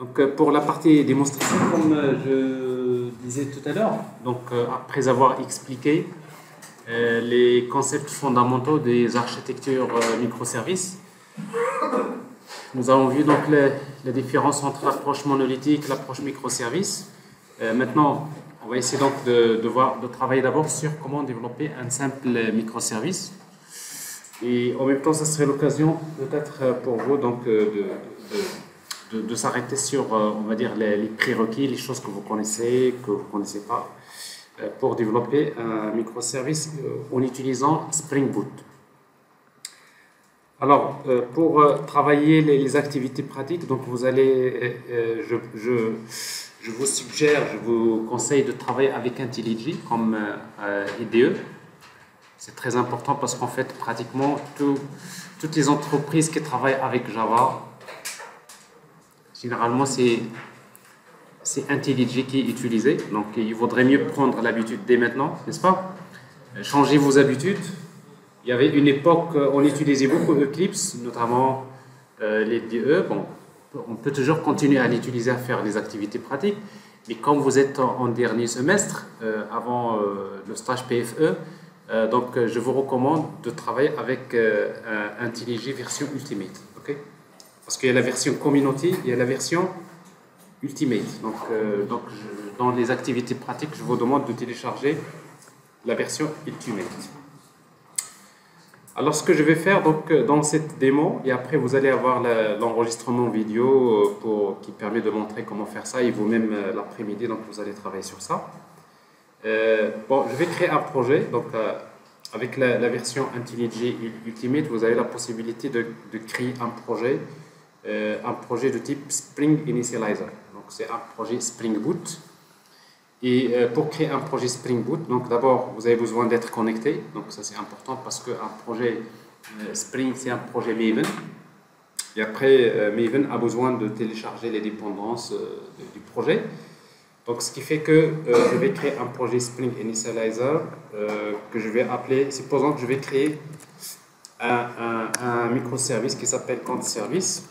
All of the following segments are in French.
Donc, pour la partie démonstration, comme je disais tout à l'heure, donc après avoir expliqué les concepts fondamentaux des architectures microservices, nous avons vu donc la différence entre l'approche monolithique et l'approche microservice. Maintenant, on va essayer donc de travailler d'abord sur comment développer un simple microservice. Et en même temps, ça serait l'occasion peut-être pour vous donc de s'arrêter sur, on va dire, les prérequis, les choses que vous connaissez, que vous ne connaissez pas, pour développer un microservice en utilisant Spring Boot. Alors, pour travailler les activités pratiques, donc vous allez, je vous suggère, je vous conseille de travailler avec IntelliJ comme IDE. C'est très important parce qu'en fait, pratiquement toutes les entreprises qui travaillent avec Java, généralement, c'est IntelliJ qui est utilisé. Donc, il vaudrait mieux prendre l'habitude dès maintenant, n'est-ce pas? Changer vos habitudes. Il y avait une époque, on utilisait beaucoup Eclipse, notamment les DE. Bon, on peut toujours continuer à l'utiliser, à faire des activités pratiques. Mais comme vous êtes en dernier semestre, avant le stage PFE, donc je vous recommande de travailler avec IntelliJ version Ultimate. Okay? Parce qu'il y a la version Community, il y a la version Ultimate. Donc dans les activités pratiques, je vous demande de télécharger la version Ultimate. Alors, ce que je vais faire donc, dans cette démo, et après vous allez avoir l'enregistrement vidéo qui permet de montrer comment faire ça, et vous-même l'après-midi, donc vous allez travailler sur ça. Bon, je vais créer un projet, donc avec la version IntelliJ Ultimate, vous avez la possibilité de créer un projet de type Spring Initializer. Donc, c'est un projet Spring Boot. Et pour créer un projet Spring Boot, donc d'abord, vous avez besoin d'être connecté. Donc ça, c'est important parce qu'un projet Spring, c'est un projet Maven. Et après, Maven a besoin de télécharger les dépendances du projet. Donc ce qui fait que je vais créer un projet Spring Initializer que je vais appeler, supposons que je vais créer un microservice qui s'appelle compte service,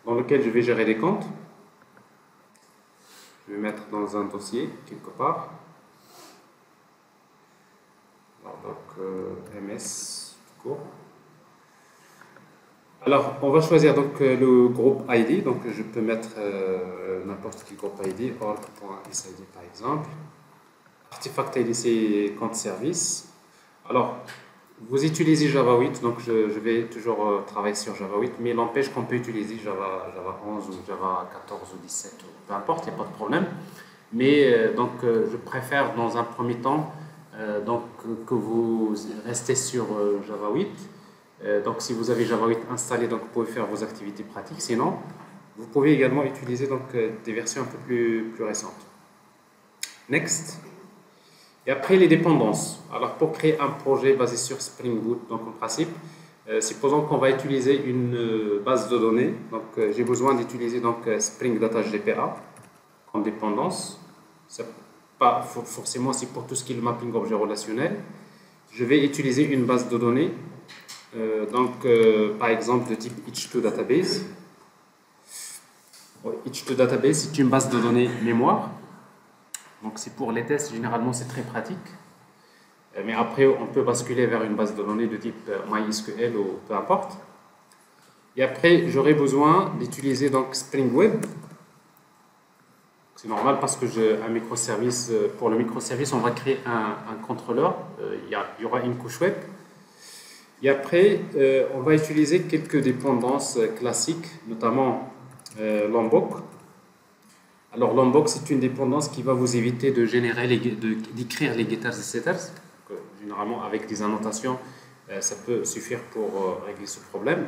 dans lequel je vais gérer les comptes. Je vais mettre dans un dossier quelque part. Alors, donc MS tout court. Alors on va choisir donc le groupe ID. Donc je peux mettre n'importe quel groupe ID, org.sid par exemple. Artifact ID c'est compte service. Alors vous utilisez Java 8, donc je vais toujours travailler sur Java 8, mais l'empêche qu'on peut utiliser Java 11 ou Java 14 ou 17, peu importe, il n'y a pas de problème. Mais donc je préfère dans un premier temps donc, que vous restez sur Java 8. Donc si vous avez Java 8 installé, donc, vous pouvez faire vos activités pratiques. Sinon, vous pouvez également utiliser donc, des versions un peu plus récentes. Next. Et après, les dépendances. Alors, pour créer un projet basé sur Spring Boot, donc en principe, supposons qu'on va utiliser une base de données. Donc, j'ai besoin d'utiliser donc Spring Data GPA comme dépendance. C'est pas forcément c'est pour tout ce qui est le mapping objet relationnel. Je vais utiliser une base de données, par exemple de type H2 Database. H2 Database, c'est une base de données mémoire. Donc c'est pour les tests, généralement c'est très pratique. Mais après on peut basculer vers une base de données de type MySQL ou peu importe. Et après j'aurai besoin d'utiliser donc Spring Web. C'est normal parce que un microservice, pour le microservice on va créer un contrôleur. Il y aura une couche web. Et après on va utiliser quelques dépendances classiques, notamment Lombok. Alors, Lombok, c'est une dépendance qui va vous éviter de générer d'écrire les getters et setters. Généralement, avec des annotations, ça peut suffire pour régler ce problème.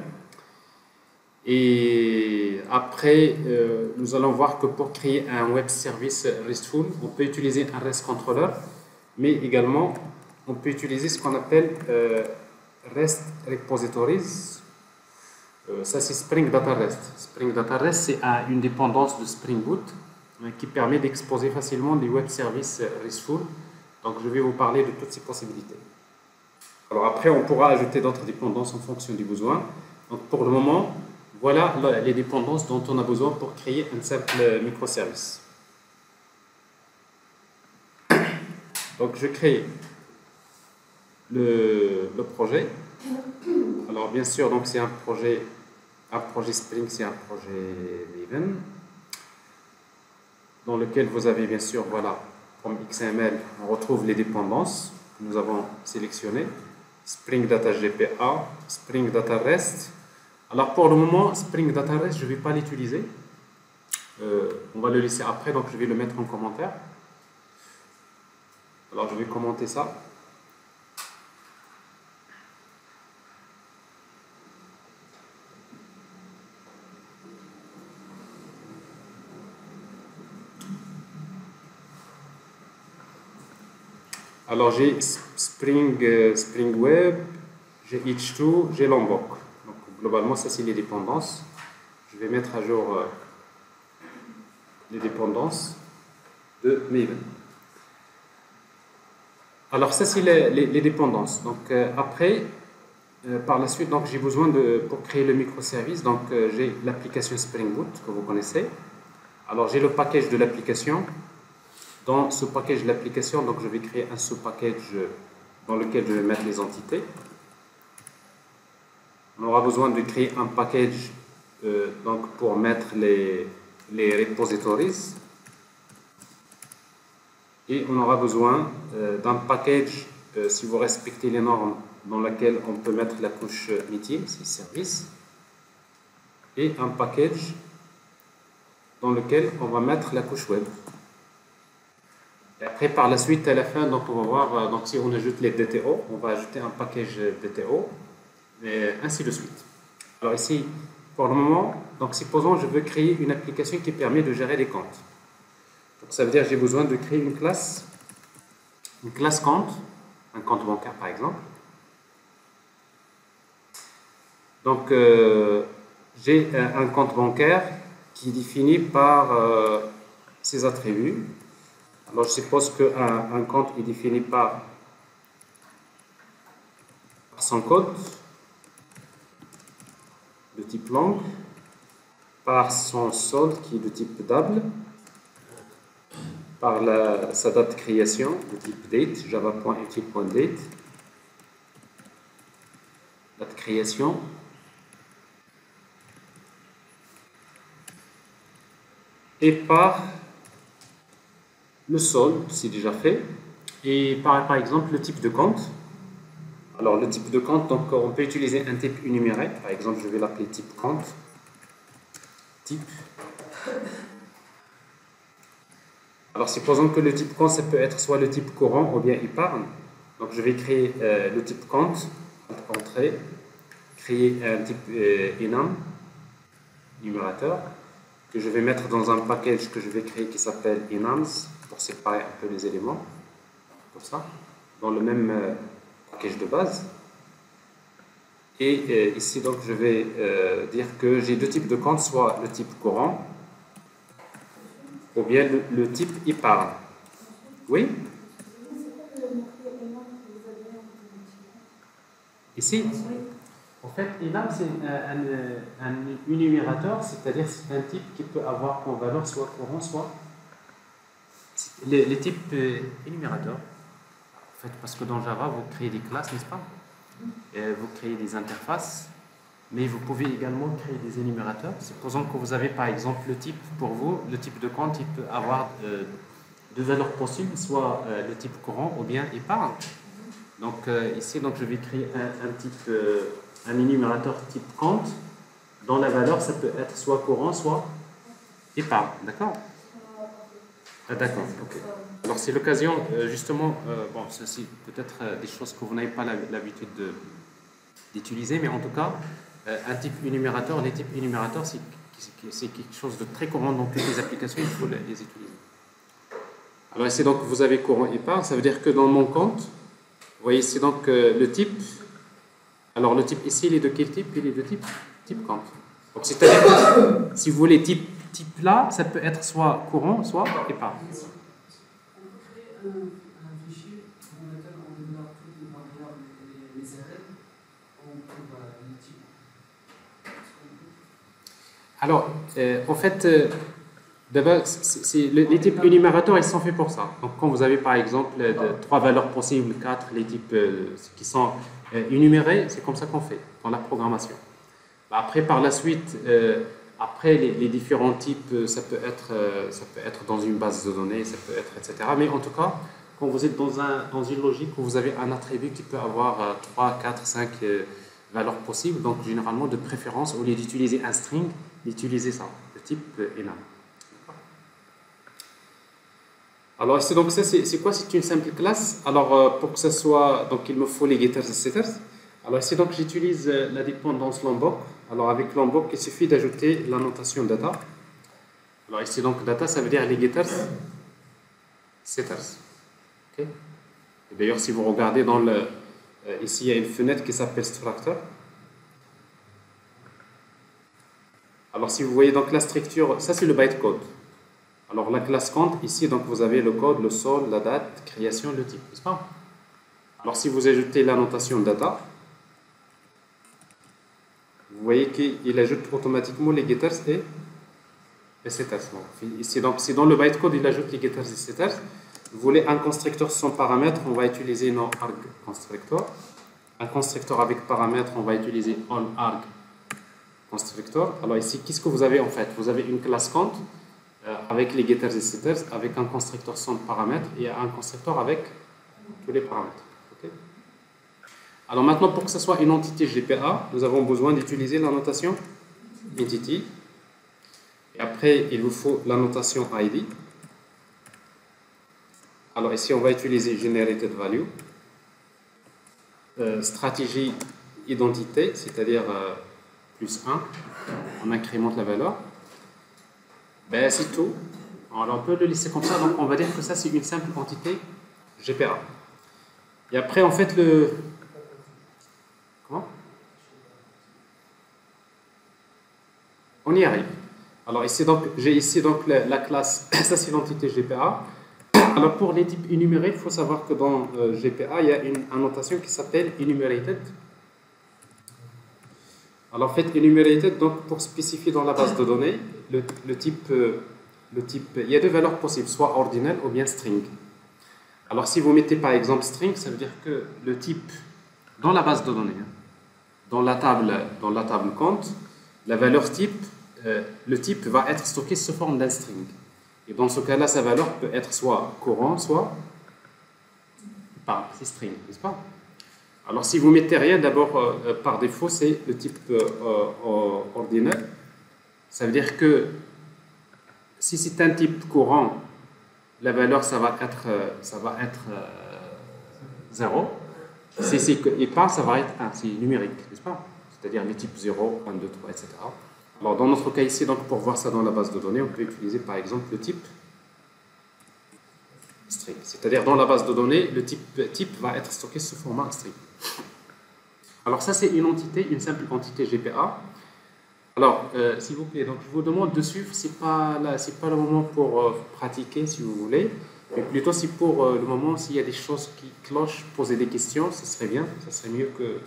Et après, nous allons voir que pour créer un web service RESTful, on peut utiliser un REST controller, mais également, on peut utiliser ce qu'on appelle REST repositories. Ça, c'est Spring Data REST. Spring Data REST, c'est une dépendance de Spring Boot qui permet d'exposer facilement des web services RESTful. Donc, je vais vous parler de toutes ces possibilités. Alors après, on pourra ajouter d'autres dépendances en fonction du besoin. Donc, pour le moment, voilà les dépendances dont on a besoin pour créer un simple microservice. Donc je crée le projet. Alors bien sûr, donc c'est un projet Spring, c'est un projet Maven, dans lequel vous avez bien sûr, voilà, comme XML, on retrouve les dépendances que nous avons sélectionnées. Spring Data GPA, Spring Data REST. Alors pour le moment, Spring Data REST, je ne vais pas l'utiliser. On va le laisser après, donc je vais le mettre en commentaire. Alors je vais commenter ça. Alors j'ai Spring Web, j'ai H2, j'ai Lombok. Donc globalement, ça c'est les dépendances. Je vais mettre à jour les dépendances de Maven. Alors ça c'est les dépendances. Donc après, par la suite, donc j'ai besoin pour créer le microservice, donc j'ai l'application Spring Boot que vous connaissez. Alors j'ai le package de l'application. Dans ce package de l'application, donc je vais créer un sous-package dans lequel je vais mettre les entités. On aura besoin de créer un package donc pour mettre les repositories. Et on aura besoin d'un package, si vous respectez les normes, dans lequel on peut mettre la couche meeting, c'est service. Et un package dans lequel on va mettre la couche web. Et après, par la suite, à la fin, donc on va voir, donc si on ajoute les DTO, on va ajouter un package DTO, et ainsi de suite. Alors ici, pour le moment, donc supposons je veux créer une application qui permet de gérer les comptes. Donc ça veut dire que j'ai besoin de créer une classe compte, un compte bancaire par exemple. Donc j'ai un compte bancaire qui est défini par ses attributs. Alors, je suppose qu'un compte est défini par son code de type long, par son solde qui est de type DABL, par sa date de création de type date, java.util.date, date de création, et par le solde, c'est déjà fait, et par exemple le type de compte. Alors le type de compte, donc on peut utiliser un type énuméré, par exemple je vais l'appeler type compte, type. Alors supposons que le type compte, ça peut être soit le type courant ou bien épargne. Donc je vais créer le type compte, entrée, créer un type enum, numérateur, que je vais mettre dans un package que je vais créer qui s'appelle enums, pour séparer un peu les éléments, comme ça, dans le même package de base. Et ici, donc, je vais dire que j'ai deux types de comptes, soit le type courant, ou bien le type épargne. Oui? Ici? En fait, enum, c'est un énumérateur, c'est-à-dire c'est un type qui peut avoir en valeur soit courant, soit les types énumérateurs. En fait, parce que dans Java, vous créez des classes, n'est-ce pas? Vous créez des interfaces, mais vous pouvez également créer des énumérateurs. Supposons que vous avez par exemple le type, pour vous, le type de compte, il peut avoir deux valeurs possibles, soit le type courant ou bien épargne. Donc ici, donc, je vais créer un énumérateur type compte, dont la valeur, ça peut être soit courant, soit épargne. D'accord? Ah, d'accord, ok. Alors c'est l'occasion, justement, bon, ceci peut-être des choses que vous n'avez pas l'habitude d'utiliser, mais en tout cas, un type énumérateur, les types énumérateurs, c'est quelque chose de très courant dans toutes les applications, il faut les utiliser. Alors ici, donc, vous avez courant épargne, ça veut dire que dans mon compte, vous voyez ici donc le type, alors le type ici, il est de quel type? Il est de type compte. Donc c'est-à-dire que si vous voulez type là, ça peut être soit courant, soit épargne. Un fichier dans lequel on développe toutes les variables et les arrêts, on trouve les types. Alors, en fait, d'abord, les types énumérateurs, ils sont faits pour ça. Donc, quand vous avez par exemple trois valeurs possibles, quatre, les types qui sont énumérés, c'est comme ça qu'on fait dans la programmation. Après, par la suite, après les différents types, ça peut être dans une base de données, ça peut être, etc. Mais en tout cas, quand vous êtes dans une logique où vous avez un attribut qui peut avoir 3, 4, 5 valeurs possibles, donc généralement de préférence, au lieu d'utiliser un string, d'utiliser ça, le type enum. Alors ici, donc ça, c'est quoi? C'est une simple classe. Alors pour que ça soit, donc il me faut les getters et setters. Alors ici, donc j'utilise la dépendance Lombok. Alors avec Lombok, il suffit d'ajouter la notation data. Alors ici, donc data, ça veut dire les getters, setters. Okay. Et d'ailleurs, si vous regardez dans le, ici, il y a une fenêtre qui s'appelle structure. Alors si vous voyez donc la structure, ça c'est le bytecode. Alors la classe compte, ici, donc vous avez le code, le sol, la date, création, le type, n'est-ce pas? Alors si vous ajoutez la notation data, vous voyez qu'il ajoute automatiquement les getters et setters. Ici, donc, si dans le bytecode, il ajoute les getters et setters, vous voulez un constructeur sans paramètres, on va utiliser no arg constructor. Un constructeur avec paramètres, on va utiliser on arg constructor. Alors ici, qu'est-ce que vous avez en fait? Vous avez une classe count avec les getters et setters, avec un constructeur sans paramètres et un constructeur avec tous les paramètres. Okay. Alors maintenant, pour que ce soit une entité GPA, nous avons besoin d'utiliser la notation entity. Et après, il vous faut la notation ID. Alors ici, on va utiliser generated value. Stratégie identité, c'est-à-dire plus 1. On incrémente la valeur. Ben, c'est tout. Alors on peut le laisser comme ça. Donc on va dire que ça, c'est une simple entité GPA. Et après, en fait, Comment? On y arrive. Alors ici, donc, j'ai ici donc la classe, ça c'est l'entité GPA. Alors pour les types énumérés, il faut savoir que dans GPA, il y a une annotation qui s'appelle enumerated. Alors en fait, enumerated, donc pour spécifier dans la base de données, le type, il y a deux valeurs possibles, soit ordinal ou bien string. Alors si vous mettez par exemple string, ça veut dire que le type dans la base de données, dans la table compte, la valeur type, le type va être stocké sous forme d'un string. Et dans ce cas-là, sa valeur peut être soit courant, soit c'est string, n'est-ce pas? Alors si vous mettez rien, d'abord par défaut, c'est le type ordinal. Ça veut dire que si c'est un type courant, la valeur ça va être 0. Si c'est épars, ça va être 1, c'est numérique, n'est-ce pas? C'est-à-dire les types 0, 1, 2, 3, etc. Alors dans notre cas ici, donc, pour voir ça dans la base de données, on peut utiliser par exemple le type string. C'est-à-dire dans la base de données, le type va être stocké sous format string. Alors ça c'est une entité, une simple entité GPA. Alors s'il vous plaît, donc je vous demande de suivre, c'est pas le moment pour pratiquer si vous voulez, mais plutôt c'est pour le moment s'il y a des choses qui clochent, poser des questions, ce serait bien, ça serait mieux que...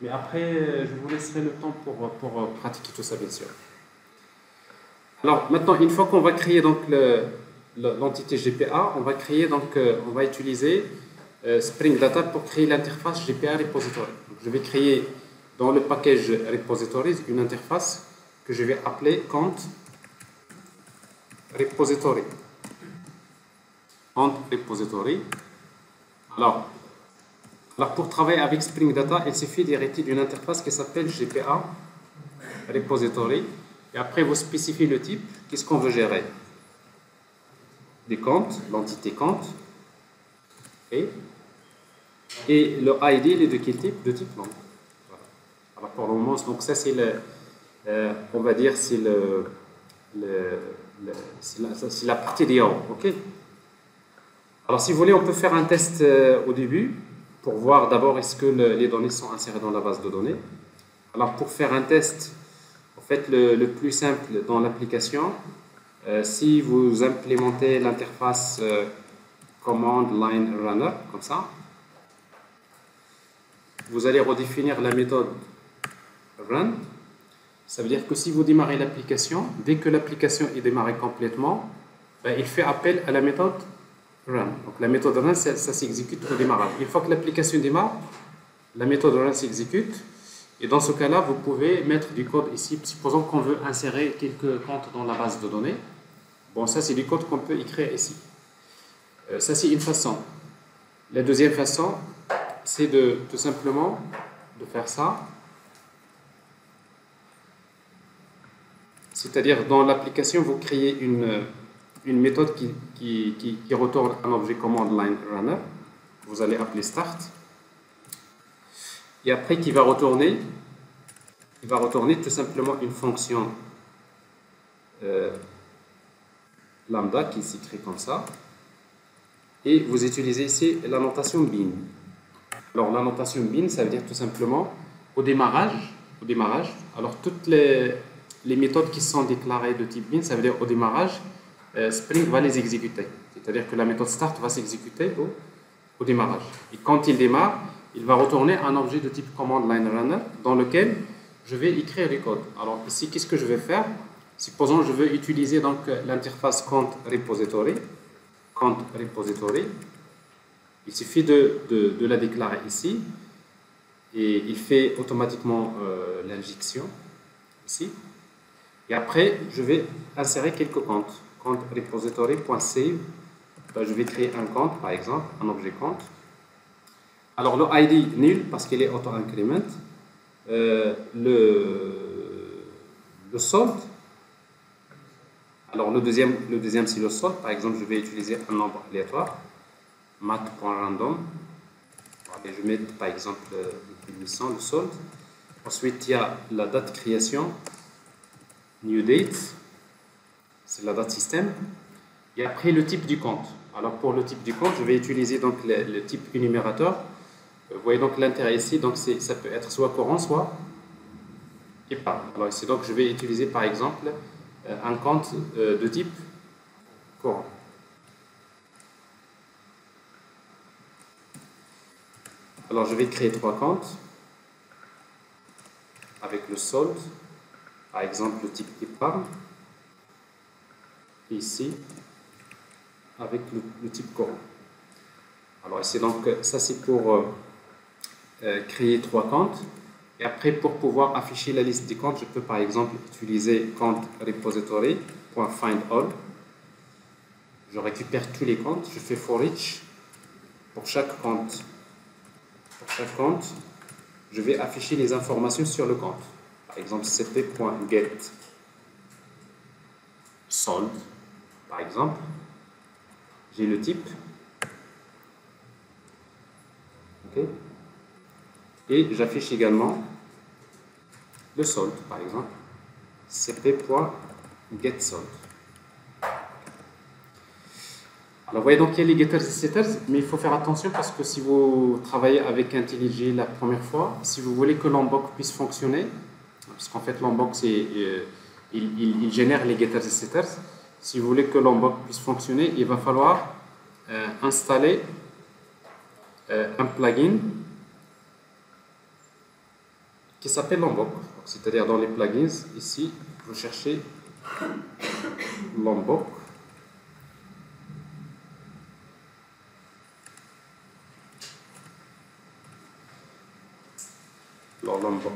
Mais après, je vous laisserai le temps pour pratiquer tout ça, bien sûr. Alors, maintenant, une fois qu'on va créer donc l'entité GPA, on va utiliser Spring Data pour créer l'interface GPA Repository. Donc, je vais créer dans le package Repositories une interface que je vais appeler Count Repository. Count Repository. Alors, pour travailler avec Spring Data, il suffit d'hériter d'une interface qui s'appelle GPA Repository. Et après, vous spécifiez le type. Qu'est-ce qu'on veut gérer? Des comptes, l'entité compte. Et le ID, il est de quel type? De type long. Voilà. Alors pour le moment, donc ça c'est on va dire, c'est la partie des hauts. OK? Alors si vous voulez, on peut faire un test au début, pour voir d'abord est-ce que les données sont insérées dans la base de données. Alors pour faire un test, en fait le plus simple dans l'application, si vous implémentez l'interface command line runner, comme ça, vous allez redéfinir la méthode run, Ça veut dire que si vous démarrez l'application, dès que l'application est démarrée complètement, ben, il fait appel à la méthode run. Donc la méthode run, ça s'exécute au démarrage. Une fois que l'application démarre, la méthode run s'exécute. Et dans ce cas-là, vous pouvez mettre du code ici. Supposons qu'on veut insérer quelques comptes dans la base de données. Bon, ça, c'est du code qu'on peut écrire ici. Ça, c'est une façon. La deuxième façon, c'est de tout simplement de faire ça. C'est-à-dire, dans l'application, vous créez une méthode qui retourne un objet command line runner. Vous allez appeler start. Et après, il va retourner tout simplement une fonction lambda qui s'écrit comme ça. Et vous utilisez ici la notation bin. Alors, la notation bin, ça veut dire tout simplement au démarrage, alors toutes les méthodes qui sont déclarées de type bin, ça veut dire au démarrage, Spring va les exécuter. C'est-à-dire que la méthode start va s'exécuter au démarrage. Et quand il démarre, il va retourner un objet de type command line runner dans lequel je vais écrire du code. Alors ici, qu'est-ce que je vais faire? Supposons que je veux utiliser donc l'interface count repository. Il suffit de la déclarer ici et il fait automatiquement l'injection ici. Et après, je vais insérer quelques comptes. Count repository.save. Je vais créer un compte, par exemple, un objet compte. Alors, le ID nul parce qu'il est auto-increment. Le solde. Alors, le deuxième c'est le solde. Par exemple, je vais utiliser un nombre aléatoire. Mat.random. Et je mets, par exemple, le solde. Ensuite, il y a la date création. New date. C'est la date système. Et après, le type du compte. Alors, pour le type du compte, je vais utiliser donc le type énumérateur. Vous voyez donc l'intérêt ici, donc ça peut être soit courant, soit épargne. Alors ici, donc, je vais utiliser par exemple un compte de type courant. Alors, je vais créer 3 comptes avec le solde, par exemple le type épargne, et ici avec le type courant. Alors ici, donc, ça c'est pour créer 3 comptes. Et après, pour pouvoir afficher la liste des comptes, je peux par exemple utiliser compte repository.findAll. Je récupère tous les comptes, je fais for each pour chaque compte. Pour chaque compte, je vais afficher les informations sur le compte. Par exemple, cp.get solde, par exemple. J'ai le type. Okay. Et j'affiche également le solde, par exemple, cp.getSolde. Alors, vous voyez donc il y a les getters et setters, mais il faut faire attention parce que si vous travaillez avec IntelliJ la première fois, si vous voulez que Lombok puisse fonctionner, parce qu'en fait Lombok il génère les getters et setters, si vous voulez que Lombok puisse fonctionner, il va falloir installer un plugin qui s'appelle Lombok. C'est-à-dire dans les plugins, ici, vous cherchez Lombok. Alors, Lombok.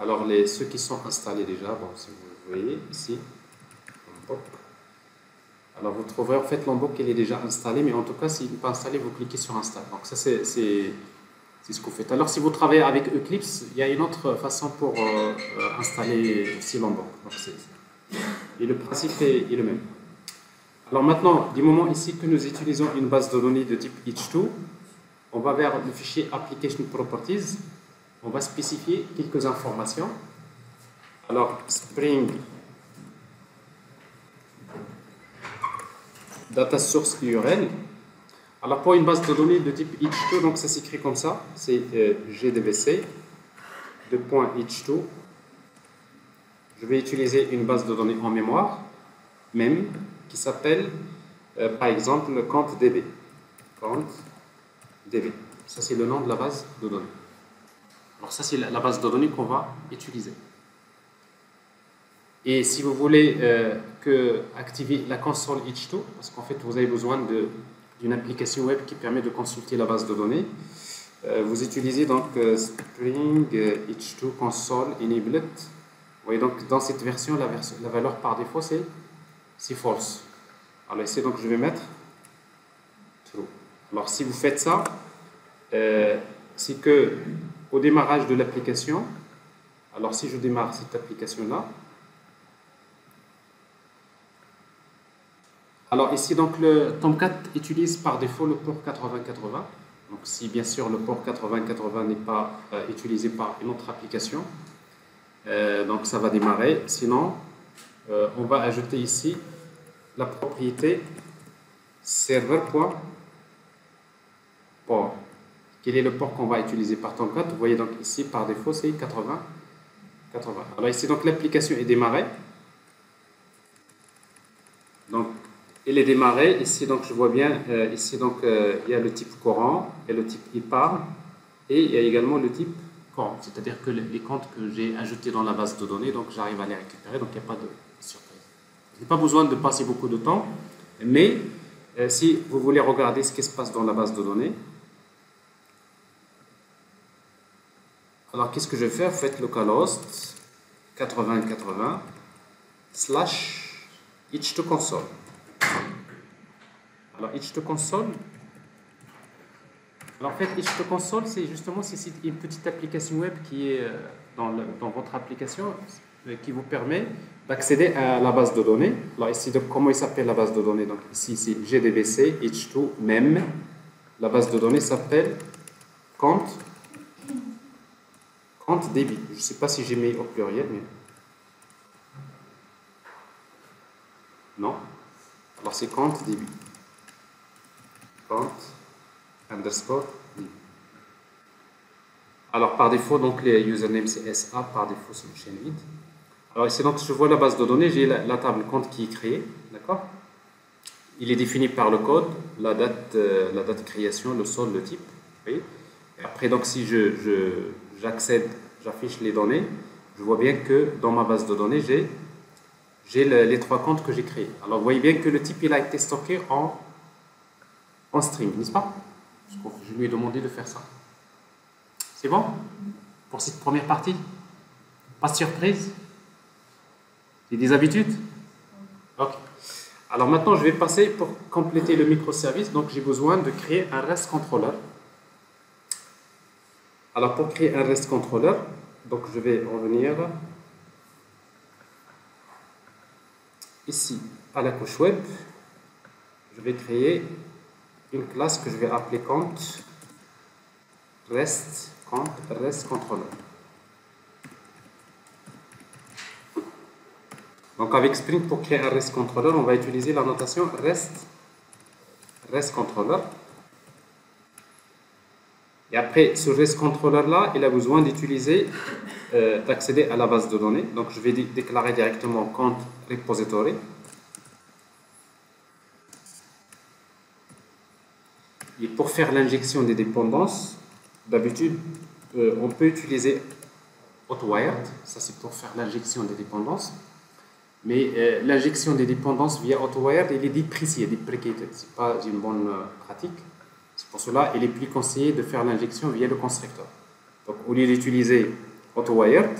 Alors, ceux qui sont installés déjà, bon, si vous voyez ici, Lombok. Alors, vous trouverez en fait Lombok, il est déjà installé, mais en tout cas, s'il n'est pas installé, vous cliquez sur Install. Donc, ça, c'est ce que vous faites. Alors, si vous travaillez avec Eclipse, il y a une autre façon pour installer aussi Lombok. Et le principe est le même. Alors, maintenant, du moment ici que nous utilisons une base de données de type H2, on va vers le fichier Application Properties. On va spécifier quelques informations. Alors, Spring Data Source URL. Alors, pour une base de données de type H2, donc ça s'écrit comme ça, c'est GDBC, .H2. Je vais utiliser une base de données en mémoire, même, qui s'appelle, par exemple, compte DB. Compte DB. Ça, c'est le nom de la base de données. Alors ça, c'est la base de données qu'on va utiliser. Et si vous voulez activer la console H2, parce qu'en fait, vous avez besoin d'une application web qui permet de consulter la base de données, vous utilisez donc Spring H2 Console Enabled. Vous voyez donc dans cette version, la valeur par défaut, c'est false. Alors ici, donc, je vais mettre true. Alors si vous faites ça, c'est que au démarrage de l'application, alors si je démarre cette application-là, alors ici, donc, le Tomcat utilise par défaut le port 8080. Donc, si bien sûr le port 8080 n'est pas utilisé par une autre application, donc ça va démarrer. Sinon, on va ajouter ici la propriété serveur.port. Quel est le port qu'on va utiliser par Tomcat? Vous voyez donc ici, par défaut, c'est 8080. Alors ici, donc, l'application est démarrée. Donc, il est démarré. Ici, donc, je vois bien, ici, donc, il y a le type courant, il y a le type épargne, et il y a également le type courant. C'est-à-dire que les comptes que j'ai ajoutés dans la base de données, donc, j'arrive à les récupérer, donc, il n'y a pas de surprise. Il n'y a pas besoin de passer beaucoup de temps, mais si vous voulez regarder ce qui se passe dans la base de données, alors, qu'est-ce que je vais faire? Vous faites localhost 8080 / H2 console. Alors, H2 console, alors en fait, H2 console, c'est justement une petite application web qui est dans votre application qui vous permet d'accéder à la base de données. Alors ici, donc, comment il s'appelle la base de données? Donc ici, c'est GDBC H2 MEM. La base de données s'appelle compte débit. Je ne sais pas si j'ai mis au pluriel, mais non. Alors c'est compte débit. Compte underscore débit. Alors par défaut, donc les usernames c'est SA, par défaut c'est une chaîne vide. Alors ici, donc, je vois la base de données, j'ai la table compte qui est créée, d'accord? Il est défini par le code, la date de création, le sol, le type. Vous voyez? Et après, donc, si j'accède, j'affiche les données, je vois bien que dans ma base de données, j'ai les trois comptes que j'ai créés. Alors, vous voyez bien que le type, il a été stocké en string, n'est-ce pas? Je lui ai demandé de faire ça. C'est bon? Pour cette première partie? Pas de surprise? C'est des habitudes? Ok. Alors maintenant, je vais passer pour compléter le microservice. Donc, j'ai besoin de créer un REST controller. Alors, pour créer un REST controller, donc je vais revenir ici à la couche web. Je vais créer une classe que je vais appeler compte REST controller. Donc avec Spring, pour créer un REST controller, on va utiliser la notation REST controller. Et après, ce REST controller là, il a besoin d'accéder à la base de données. Donc je vais déclarer directement compte repository. Et pour faire l'injection des dépendances, d'habitude, on peut utiliser Hotwired. Ça, c'est pour faire l'injection des dépendances. Mais l'injection des dépendances via Hotwired, il est déprécié, deprecated. Ce n'est pas une bonne pratique. C'est pour cela qu'il est plus conseillé de faire l'injection via le constructeur. Donc, au lieu d'utiliser Hotwired,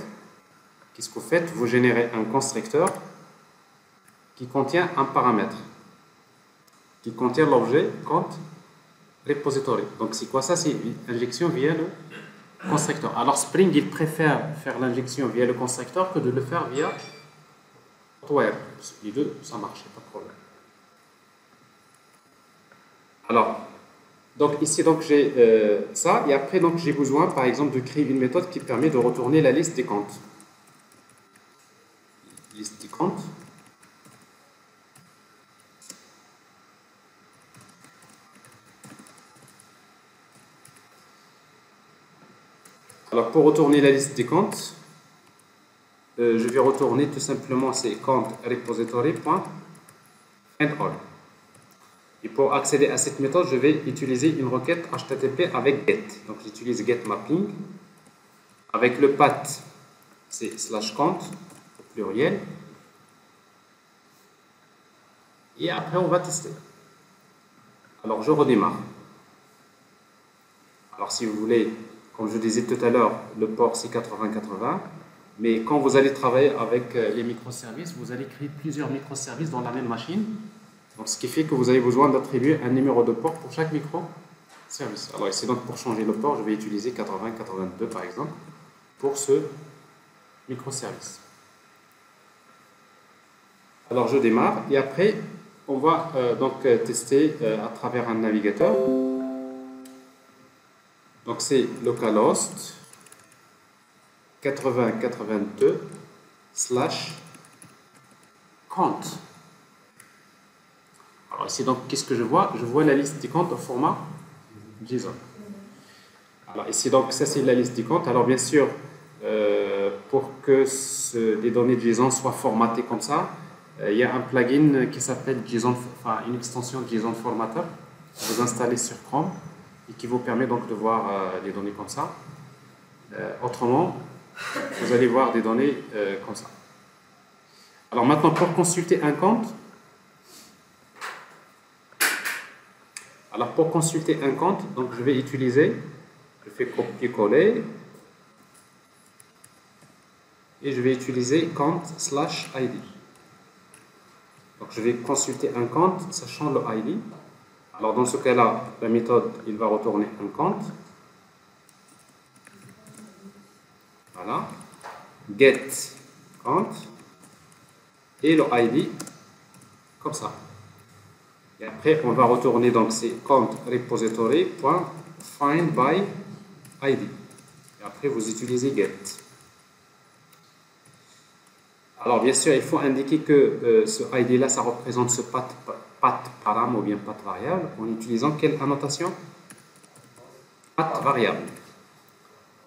qu'est-ce que vous faites? Vous générez un constructeur qui contient un paramètre, qui contient l'objet compte repository. Donc, c'est quoi ça? C'est une injection via le constructeur. Alors, Spring, il préfère faire l'injection via le constructeur que de le faire via Hotwired. Les deux, ça marche, pas de problème. Alors, donc ici, donc j'ai ça, et après, donc j'ai besoin, par exemple, de créer une méthode qui permet de retourner la liste des comptes. Liste des comptes. Alors, pour retourner la liste des comptes, je vais retourner tout simplement ces comptes repository.endAll. Et pour accéder à cette méthode, je vais utiliser une requête HTTP avec get. Donc j'utilise get mapping. Avec le path, c'est /count au pluriel. Et après, on va tester. Alors je redémarre. Alors si vous voulez, comme je disais tout à l'heure, le port c'est 80-80. Mais quand vous allez travailler avec les microservices, vous allez créer plusieurs microservices dans la même machine. Donc, ce qui fait que vous avez besoin d'attribuer un numéro de port pour chaque microservice. Alors ici, donc, pour changer le port, je vais utiliser 80-82 par exemple pour ce microservice. Alors je démarre et après, on va donc tester à travers un navigateur. Donc c'est localhost 80-82 /count. Alors ici, donc, qu'est-ce que je vois? Je vois la liste des comptes au format JSON. Alors ici, donc, ça c'est la liste des comptes. Alors bien sûr, pour que les données de JSON soient formatées comme ça, il y a un plugin qui s'appelle JSON, enfin une extension JSON Formatter que vous installez sur Chrome et qui vous permet donc de voir les données comme ça. Autrement, vous allez voir des données comme ça. Alors maintenant, pour consulter un compte, donc je vais utiliser, je fais copier-coller et je vais utiliser compte/id. Donc je vais consulter un compte sachant le ID. Alors dans ce cas-là, la méthode, il va retourner un compte. Voilà. Get count et le ID comme ça. Et après, on va retourner donc c'est count repository.find by ID. Et après, vous utilisez get. Alors bien sûr, il faut indiquer que ce ID-là, ça représente ce path param ou bien path variable en utilisant quelle annotation? Path variable.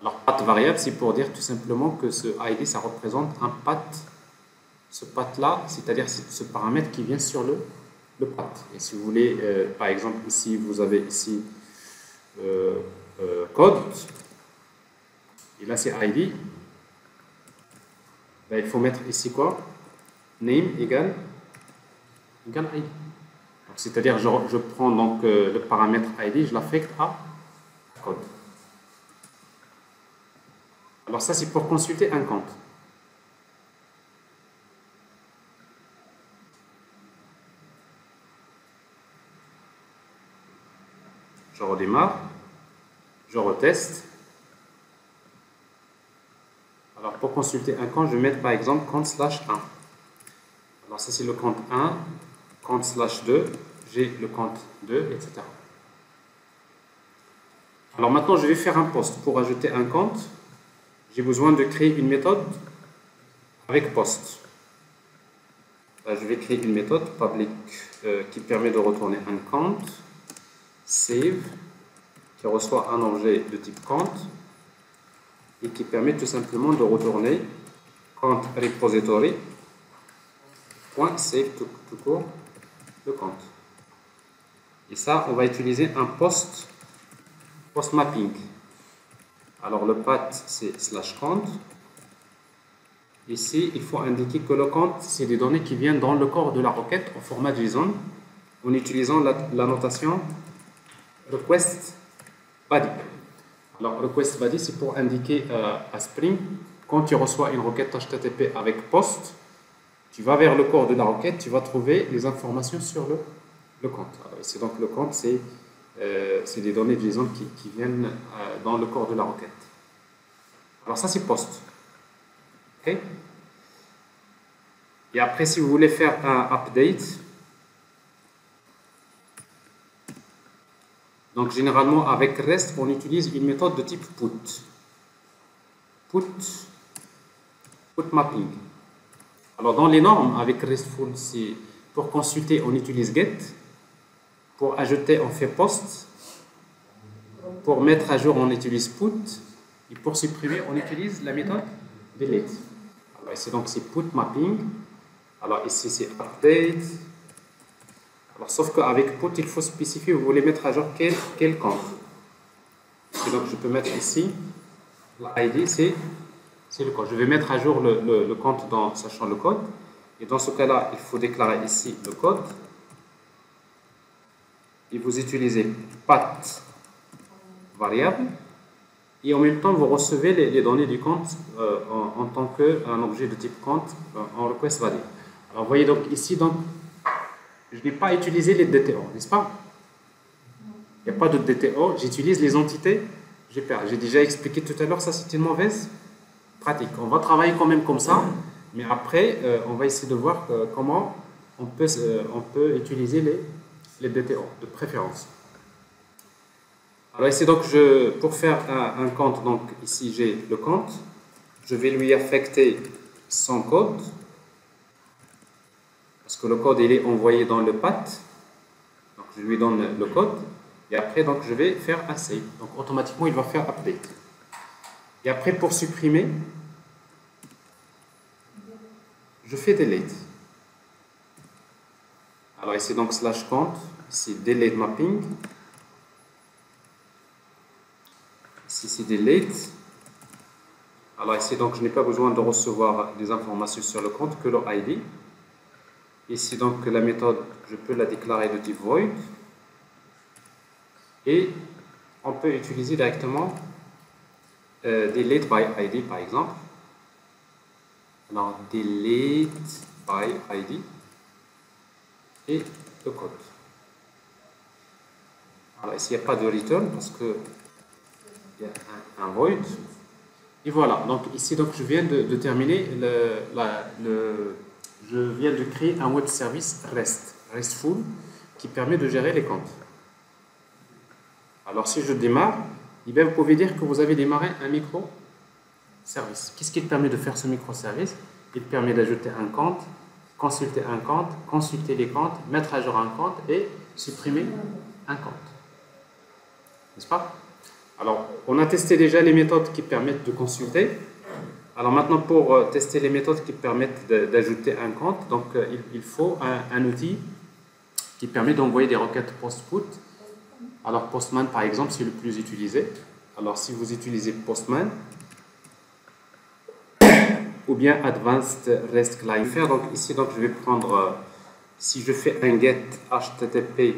Alors path variable, c'est pour dire tout simplement que ce ID, ça représente un path. Ce path-là, c'est-à-dire ce paramètre qui vient sur le path. Et si vous voulez, par exemple, ici, vous avez ici code, et là c'est ID. Ben, il faut mettre ici quoi? Name égale ID. C'est-à-dire, je prends donc le paramètre ID, je l'affecte à code. Alors ça, c'est pour consulter un compte. Je redémarre, je reteste. Alors pour consulter un compte, je vais mettre par exemple compte/1. Alors ça c'est le compte 1, compte/2, j'ai le compte 2, etc. Alors maintenant je vais faire un post. Pour ajouter un compte, j'ai besoin de créer une méthode avec post. Là, je vais créer une méthode public qui permet de retourner un compte, save, qui reçoit un objet de type compte et qui permet tout simplement de retourner compte repository .save tout court le compte. Et ça, on va utiliser un post mapping. Alors le path c'est /count. Ici, il faut indiquer que le compte, c'est des données qui viennent dans le corps de la requête au format JSON en utilisant la notation request body. Alors, request body, c'est pour indiquer à Spring, quand tu reçois une requête HTTP avec post, tu vas vers le corps de la requête, tu vas trouver les informations sur le compte. C'est donc le compte, c'est des données de JSON qui viennent dans le corps de la requête. Alors ça, c'est post. Okay. Et après, si vous voulez faire un update, donc généralement avec REST, on utilise une méthode de type put mapping. Alors dans les normes avec RESTful, c'est pour consulter, on utilise get, pour ajouter, on fait post, pour mettre à jour, on utilise put, et pour supprimer, on utilise la méthode delete. Alors ici, donc c'est put mapping. Alors ici, c'est update. Alors, sauf qu'avec put, il faut spécifier, vous voulez mettre à jour quel compte. Et donc, je peux mettre ici, l'ID, c'est le code. Je vais mettre à jour le compte sachant le code. Et dans ce cas-là, il faut déclarer ici le code. Et vous utilisez path variable. Et en même temps, vous recevez les données du compte en tant qu'un objet de type compte en request value. Alors, vous voyez donc ici, donc, je n'ai pas utilisé les DTO, n'est-ce pas? Il n'y a pas de DTO, j'utilise les entités GPA. J'ai déjà expliqué tout à l'heure, ça c'est une mauvaise pratique. On va travailler quand même comme ça, mais après, on va essayer de voir comment on peut utiliser les DTO de préférence. Alors ici, donc, pour faire un compte, donc ici j'ai le compte, je vais lui affecter son code, parce que le code il est envoyé dans le path, donc je lui donne le code, et après donc je vais faire un save, donc automatiquement il va faire update. Et après pour supprimer, je fais delete. Alors ici donc slash compte, ici delete mapping, ici c'est delete. Alors ici donc je n'ai pas besoin de recevoir des informations sur le compte que le ID. Ici donc la méthode, je peux la déclarer de type void. Et on peut utiliser directement delete by ID par exemple. Alors delete by ID et le code. Alors ici il n'y a pas de return parce que il y a un void. Et voilà, donc ici donc je viens de terminer je viens de créer un web service RESTful qui permet de gérer les comptes. Alors si je démarre, eh bien, vous pouvez dire que vous avez démarré un microservice. Qu'est-ce qui permet de faire ce microservice? Il permet d'ajouter un compte, consulter un compte, consulter les comptes, mettre à jour un compte et supprimer un compte. N'est-ce pas? Alors, on a testé déjà les méthodes qui permettent de consulter. Alors maintenant, pour tester les méthodes qui permettent d'ajouter un compte, donc il faut un outil qui permet d'envoyer des requêtes post-put. Alors Postman, par exemple, c'est le plus utilisé. Alors si vous utilisez Postman, ou bien Advanced REST Client. Donc ici, donc, je vais prendre, si je fais un get http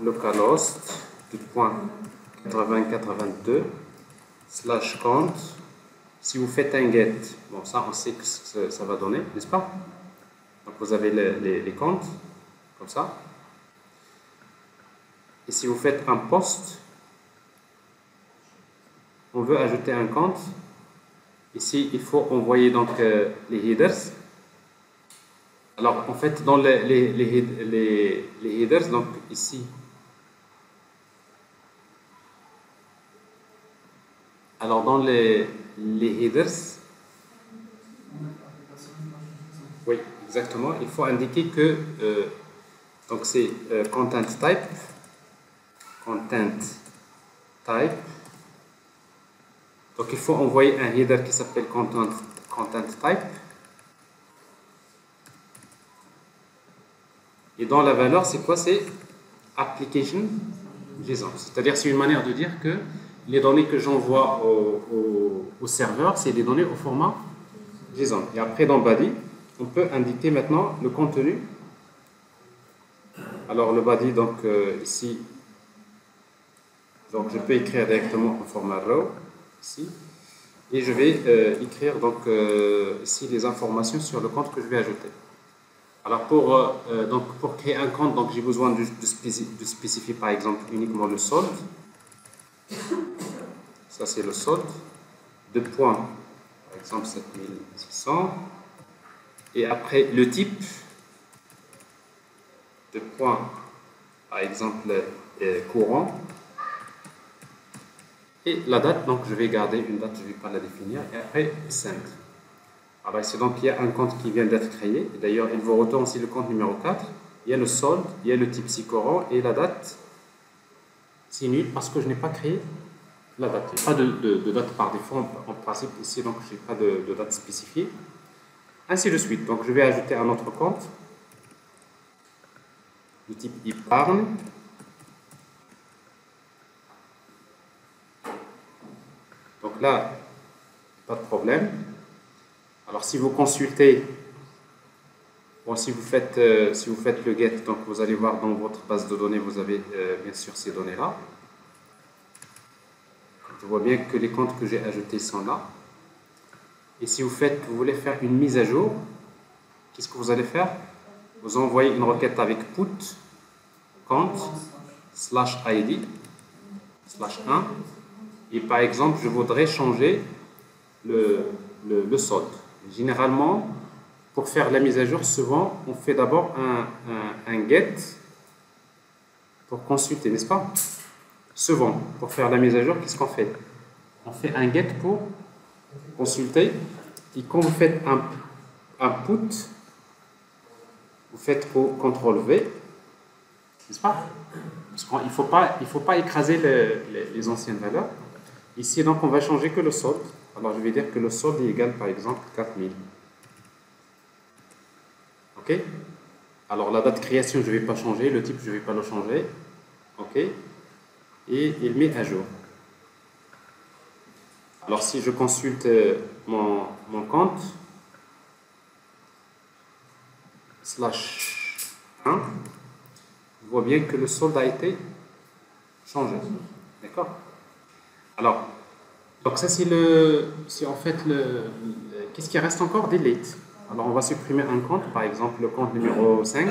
localhost 8082 / compte. Si vous faites un get, bon ça on sait que ça va donner, n'est-ce pas? Donc vous avez les comptes, comme ça. Et si vous faites un post, on veut ajouter un compte. Ici, il faut envoyer donc les headers. Alors, en fait, dans les headers, donc ici, alors dans les headers, oui, exactement, il faut indiquer que donc c'est content type. Donc il faut envoyer un header qui s'appelle content type. Et dans la valeur, c'est quoi? C'est application JSON. C'est-à-dire, c'est une manière de dire que les données que j'envoie au serveur, c'est des données au format JSON. Et après, dans body, on peut indiquer maintenant le contenu. Alors le body, donc ici, donc je peux écrire directement en format raw ici, et je vais écrire donc ici les informations sur le compte que je vais ajouter. Alors pour créer un compte, donc j'ai besoin de spécifier par exemple uniquement le solde. Ça c'est le solde. 2 points, par exemple 7600. Et après le type. 2 points, par exemple courant. Et la date, donc je vais garder une date, je ne vais pas la définir. Et après 5. Alors ici, donc il y a un compte qui vient d'être créé. D'ailleurs, il vous retourne aussi le compte numéro 4. Il y a le solde, il y a le type si courant et la date. C'est nul parce que je n'ai pas créé la date. Il n'y a pas de date par défaut en principe ici, donc je n'ai pas de date spécifiée. Ainsi de suite. Donc je vais ajouter un autre compte. de type épargne. Donc là, pas de problème. Alors si vous consultez, bon, si vous faites le get, donc vous allez voir dans votre base de données, vous avez bien sûr ces données-là. Je vois bien que les comptes que j'ai ajoutés sont là. Et si vous voulez faire une mise à jour, qu'est-ce que vous allez faire? Vous envoyez une requête avec put compte /id /1 et par exemple je voudrais changer le solde. Généralement, pour faire la mise à jour, souvent on fait d'abord un get pour consulter, n'est-ce pas? Souvent, pour faire la mise à jour, qu'est-ce qu'on fait? On fait un get pour consulter et quand vous faites un put, vous faites CTRL-V, n'est-ce pas? Parce qu'il ne faut pas écraser les anciennes valeurs. Ici, donc, on va changer que le solde. Alors, je vais dire que le solde est égal, par exemple, 4000. OK? Alors, la date de création, je ne vais pas changer. Le type, je ne vais pas le changer. OK? Et il met à jour. Alors, si je consulte mon compte, /1, je vois bien que le solde a été changé. D'accord? Alors, donc ça c'est en fait qu'est-ce qui reste encore? Delete. Alors on va supprimer un compte, par exemple le compte numéro 5.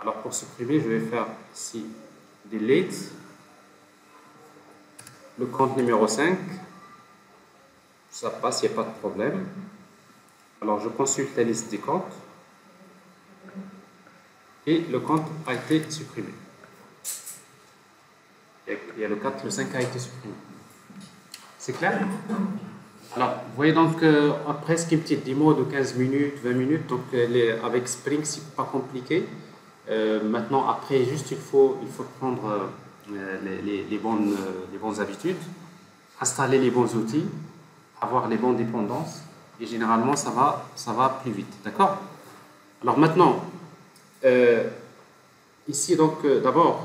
Alors pour supprimer, je vais faire ici delete le compte numéro 5. Ça passe, il n'y a pas de problème. Alors je consulte la liste des comptes. Et le compte a été supprimé. Il y a le 4, le 5 a été supprimé. C'est clair? Alors, vous voyez donc presque une petite démo de 15 minutes, 20 minutes. Donc, avec Spring, c'est pas compliqué. Maintenant, après, juste il faut prendre les bonnes habitudes, installer les bons outils, avoir les bonnes dépendances. Et généralement, ça va plus vite. D'accord? Alors maintenant, ici, donc, d'abord,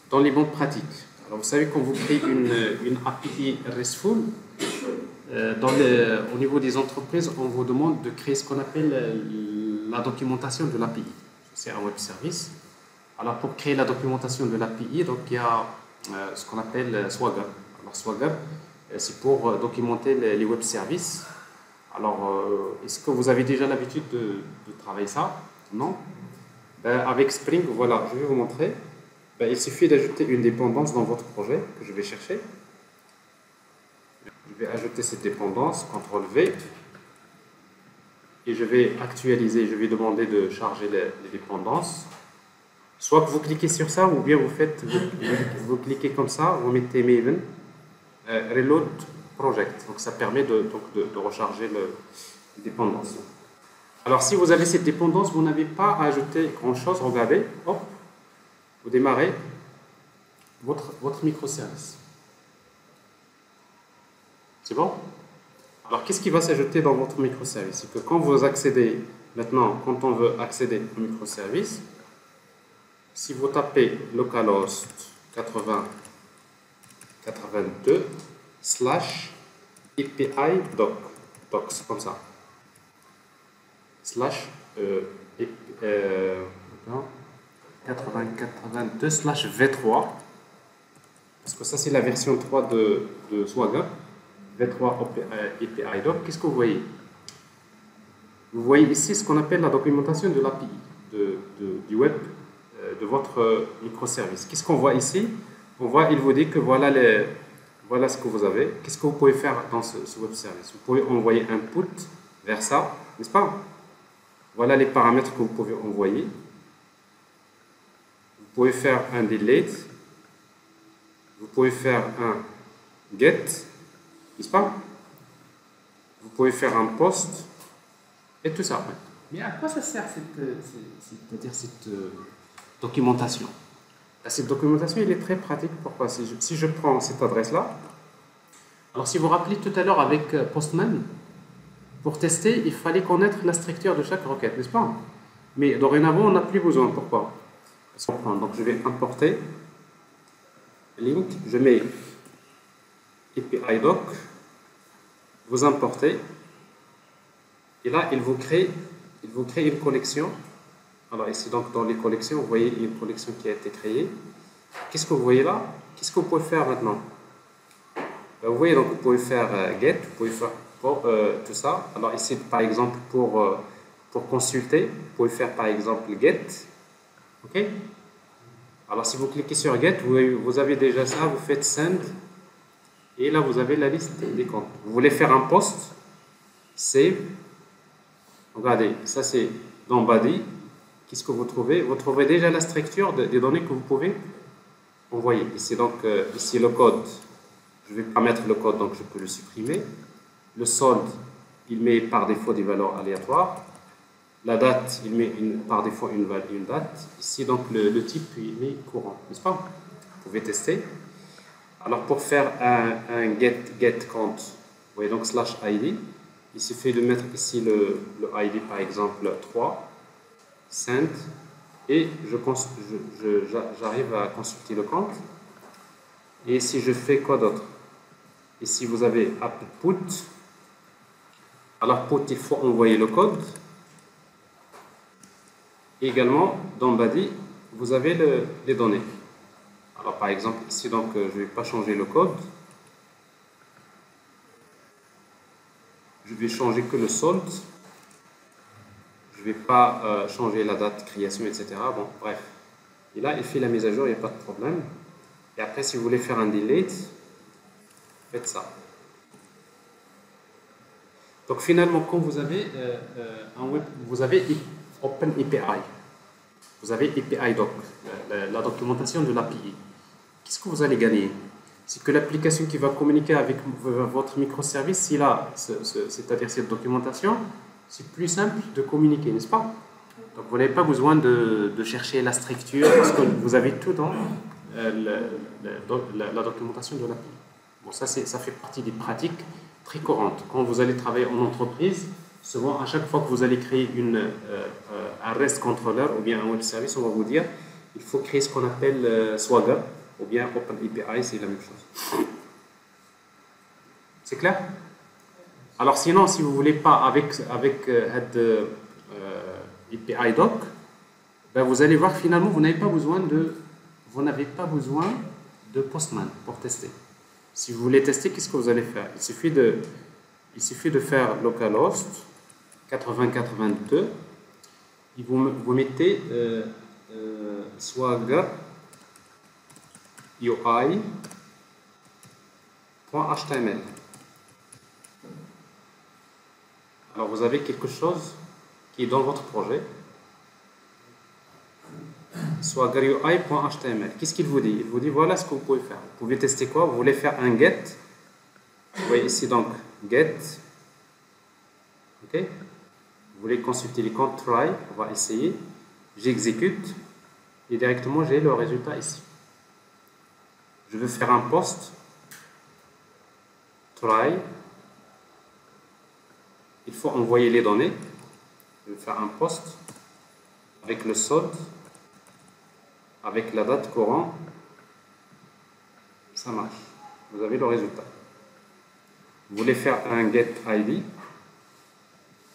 dans les bonnes pratiques. Alors, vous savez, quand vous créez une API RESTful, au niveau des entreprises, on vous demande de créer ce qu'on appelle la documentation de l'API. C'est un web service. Alors, pour créer la documentation de l'API, donc, il y a ce qu'on appelle Swagger. Alors, Swagger, c'est pour documenter les web services. Alors, est-ce que vous avez déjà l'habitude de travailler ça? Non? Avec Spring, voilà, je vais vous montrer. Il suffit d'ajouter une dépendance dans votre projet que je vais chercher. Je vais ajouter cette dépendance, CTRL-V. Et je vais actualiser, je vais demander de charger les dépendances. Soit que vous cliquez sur ça, ou bien vous cliquez comme ça, vous mettez Maven, Reload Project. Donc ça permet de recharger les dépendances. Alors si vous avez cette dépendance, vous n'avez pas à ajouter grand-chose. Regardez, hop, vous démarrez votre microservice. C'est bon? Alors qu'est-ce qui va s'ajouter dans votre microservice? C'est que quand vous accédez, maintenant, quand on veut accéder au microservice, si vous tapez localhost 8082 / API docs, comme ça, /8082 / v3, parce que ça c'est la version 3 de Swagger, v3 API doc. Qu'est-ce que vous voyez? Vous voyez ici ce qu'on appelle la documentation de l'API du web de votre microservice. Qu'est-ce qu'on voit ici? On voit, il vous dit que voilà ce que vous avez. Qu'est-ce que vous pouvez faire dans ce web service? Vous pouvez envoyer un put vers ça, n'est-ce pas? Voilà les paramètres que vous pouvez envoyer. Vous pouvez faire un delete. Vous pouvez faire un get, n'est-ce pas? Vous pouvez faire un post et tout ça. Mais à quoi ça sert cette documentation? Cette documentation, elle est très pratique. Pourquoi? Si je prends cette adresse-là, alors si vous vous rappelez tout à l'heure avec Postman, pour tester, il fallait connaître la structure de chaque requête, n'est-ce pas? Mais dorénavant, on n'a plus besoin. Pourquoi? Donc, je vais importer link, je mets API doc, vous importez, et là, il vous crée une collection. Alors ici, donc, dans les collections, vous voyez une collection qui a été créée. Qu'est-ce que vous voyez là? Qu'est-ce que vous pouvez faire maintenant? Vous voyez, donc, vous pouvez faire get, vous pouvez faire tout ça. Alors ici, par exemple, pour consulter, vous pouvez faire par exemple get. OK? Alors si vous cliquez sur get, vous avez déjà ça, vous faites send. Et là, vous avez la liste des comptes. Vous voulez faire un post, save. Regardez, ça c'est dans body. Qu'est-ce que vous trouvez? Vous trouvez déjà la structure des données que vous pouvez envoyer. Ici, donc, ici le code. Je ne vais pas mettre le code, donc je peux le supprimer. Le solde, il met par défaut des valeurs aléatoires. La date, il met par défaut une date. Ici, donc, le type, il met courant, n'est-ce pas? Vous pouvez tester. Alors, pour faire un get count, vous voyez donc /id, il suffit de mettre ici le id, par exemple, 3, send, et j'arrive à consulter le compte. Et si je fais quoi d'autre? Ici, vous avez output. Alors, put, il faut envoyer le code. Et également, dans body, vous avez les données. Alors, par exemple, ici, donc, je ne vais pas changer le code. Je vais changer que le solde. Je ne vais pas changer la date de création, etc. Bon, bref. Et là, il fait la mise à jour, il n'y a pas de problème. Et après, si vous voulez faire un delete, faites ça. Donc, finalement, quand vous avez un web, vous avez OpenAPI. Vous avez API Doc, la documentation de l'API. Qu'est-ce que vous allez gagner? C'est que l'application qui va communiquer avec votre microservice, c'est-à-dire cette documentation, c'est plus simple de communiquer, n'est-ce pas? Donc vous n'avez pas besoin de chercher la structure, parce que vous avez tout dans la documentation de l'API. Bon, ça fait partie des pratiques très courantes. Quand vous allez travailler en entreprise, souvent, à chaque fois que vous allez créer un REST controller ou bien un web service, on va vous dire il faut créer ce qu'on appelle Swagger ou bien OpenAPI, c'est la même chose. C'est clair? Alors sinon, si vous ne voulez pas avec API Doc, ben vous allez voir finalement, vous n'avez pas besoin de Postman pour tester. Si vous voulez tester, qu'est-ce que vous allez faire? Il suffit de faire localhost 8082 et vous mettez Swagger UI.html. Alors vous avez quelque chose qui est dans votre projet. Swagger UI.html. Qu'est-ce qu'il vous dit? Il vous dit voilà ce que vous pouvez faire. Vous pouvez tester quoi? Vous voulez faire un get. Vous voyez ici donc get. Ok? Vous voulez consulter les comptes try. On va essayer. J'exécute et directement j'ai le résultat ici. Je veux faire un post. Try. Il faut envoyer les données. Je vais faire un post avec le solde, avec la date courant. Ça marche. Vous avez le résultat. Vous voulez faire un get ID.